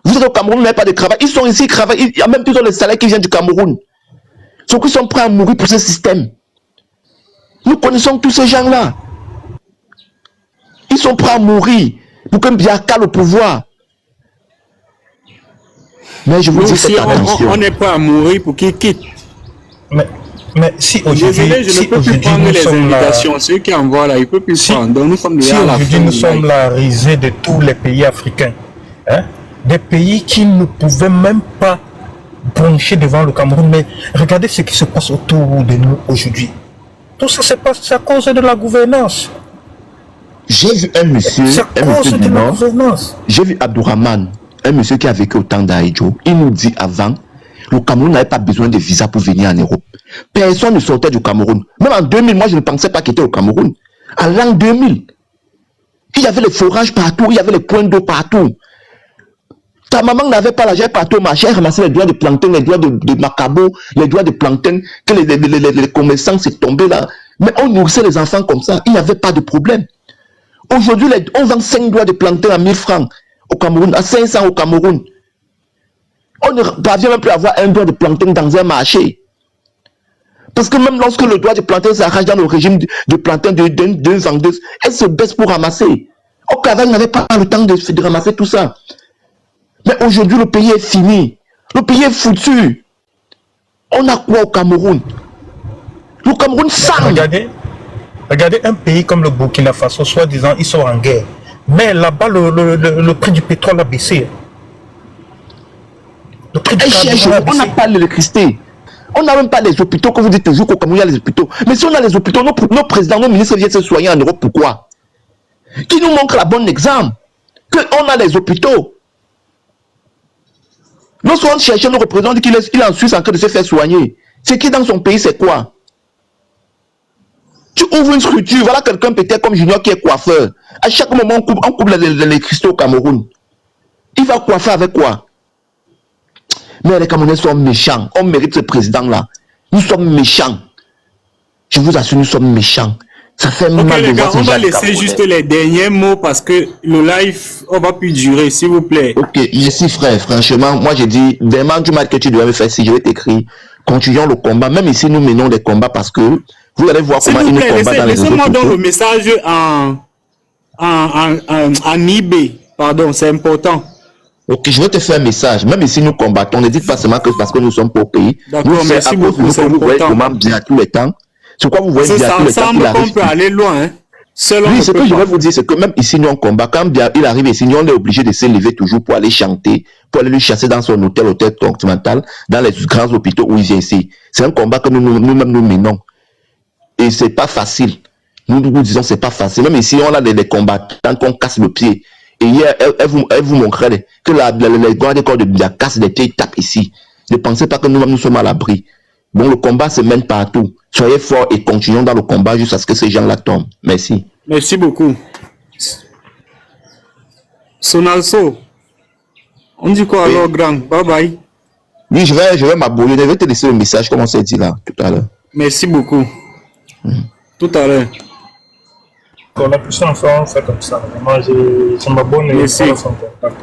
Vous êtes au Cameroun, vous n'avez pas de travail. Ils sont ici, ils travaillent. Il y a même plutôt les salaires qui viennent du Cameroun. Sauf qu'ils sont prêts à mourir pour ce système. Nous connaissons tous ces gens-là. Ils sont prêts à mourir pour que Biya cale au pouvoir. Mais je vous dis, si on n'est pas à mourir pour qu'il quitte. Mais si aujourd'hui, je ne peux plus prendre les invitations. Ceux qui envoient là, ils ne peuvent plus prendre. Donc nous sommes déjà à la fin. Aujourd'hui, nous sommes la risée de tous les pays africains. Hein? Des pays qui ne pouvaient même pas broncher devant le Cameroun. Mais regardez ce qui se passe autour de nous aujourd'hui. Tout ça se passe à cause de la gouvernance. J'ai vu un monsieur du Nord. J'ai vu Abdourahmane, un monsieur qui a vécu au temps d'Aïdjo. Il nous dit avant, le Cameroun n'avait pas besoin de visa pour venir en Europe. Personne ne sortait du Cameroun. Même en 2000, moi je ne pensais pas qu'il était au Cameroun. En l'an 2000, il y avait les forages partout, il y avait les points d'eau partout. Ta maman n'avait pas l'argent partout, ma chère, ramassait les doigts de plancton, les doigts de macabo, les doigts de plancton, que les commerçants s'est tombés là. Mais on nourrissait les enfants comme ça, il n'y avait pas de problème. Aujourd'hui, on vend 5 doigts de plancton à 1000 francs au Cameroun, à 500 au Cameroun. On ne parvient même plus à avoir un doigt de plancton dans un marché. Parce que même lorsque le doigt de plancton s'arrache dans le régime de plancton d'une vendeuse, elle se baisse pour ramasser. Au Cameroun, n'avait pas le temps de ramasser tout ça. Mais aujourd'hui, le pays est fini. Le pays est foutu. On a quoi au Cameroun? Le Cameroun sang. Regardez un pays comme le Burkina Faso, soi-disant, ils sont en guerre. Mais là-bas, le prix du pétrole a baissé. Le prix du carburant a baissé. On n'a pas l'électricité. On n'a même pas les hôpitaux, que vous dites toujours qu'au Cameroun, il y a les hôpitaux. Mais si on a les hôpitaux, nos présidents, nos ministres viennent se soigner en Europe, pourquoi? Qui nous montre la bonne exemple? Qu'on a les hôpitaux. Lorsqu'on cherche nos représentants qu'il est en Suisse en train de se faire soigner, c'est qui dans son pays, c'est quoi? Tu ouvres une structure, voilà quelqu'un peut-être comme Junior qui est coiffeur. À chaque moment, on coupe les cristaux au Cameroun. Il va coiffer avec quoi? Mais les Camerounais sont méchants. On mérite ce président-là. Nous sommes méchants. Je vous assure, nous sommes méchants. Ça fait mal les de gars, voir on va laisser juste les derniers mots parce que le live, on va plus durer, s'il vous plaît. Ok, merci frère. Franchement, moi j'ai dit, vraiment du mal que tu dois me faire si je vais t'écrire. Continuons le combat. Même ici, nous menons des combats parce que vous allez voir comment ils nous combattent dans les réseaux sociaux. Laissez-moi donc le message en IB. Pardon, c'est important. Ok, je vais te faire un message. Même ici, nous combattons. Ne dites pas seulement que parce que nous sommes pour pays. D'accord, merci beaucoup. Vous voyez comment bien à tous les temps. C'est quoi vous voyez bien à tous les temps. Ça ensemble qu'on peut aller loin. Hein. Oui, ce que je vais vous dire, c'est que même ici, nous on combat. Quand il arrive ici, nous on est obligé de se lever toujours pour aller chanter, pour aller lui chasser dans son hôtel continental, dans les grands hôpitaux où il vient ici. C'est un combat que nous-mêmes nous menons. Et c'est pas facile. Nous disons c'est pas facile. Même ici, on a des combattants qu'on casse le pied. Et hier, elle vous montrait que les gardes des corps de Bia cassent des pieds, ils tapent ici. Ne pensez pas que nous sommes à l'abri. Bon, le combat se mène partout. Soyez forts et continuons dans le combat jusqu'à ce que ces gens-là tombent. Merci. Merci beaucoup. Sonalso, on dit quoi alors, grand? Bye bye. Oui, je vais m'abonner. Je vais te laisser le message, comme on s'est dit là, tout à l'heure. Merci beaucoup. Tout à l'heure. Pour la prochaine fois, on fait comme ça. Moi, je m'abonne et on fait en contact.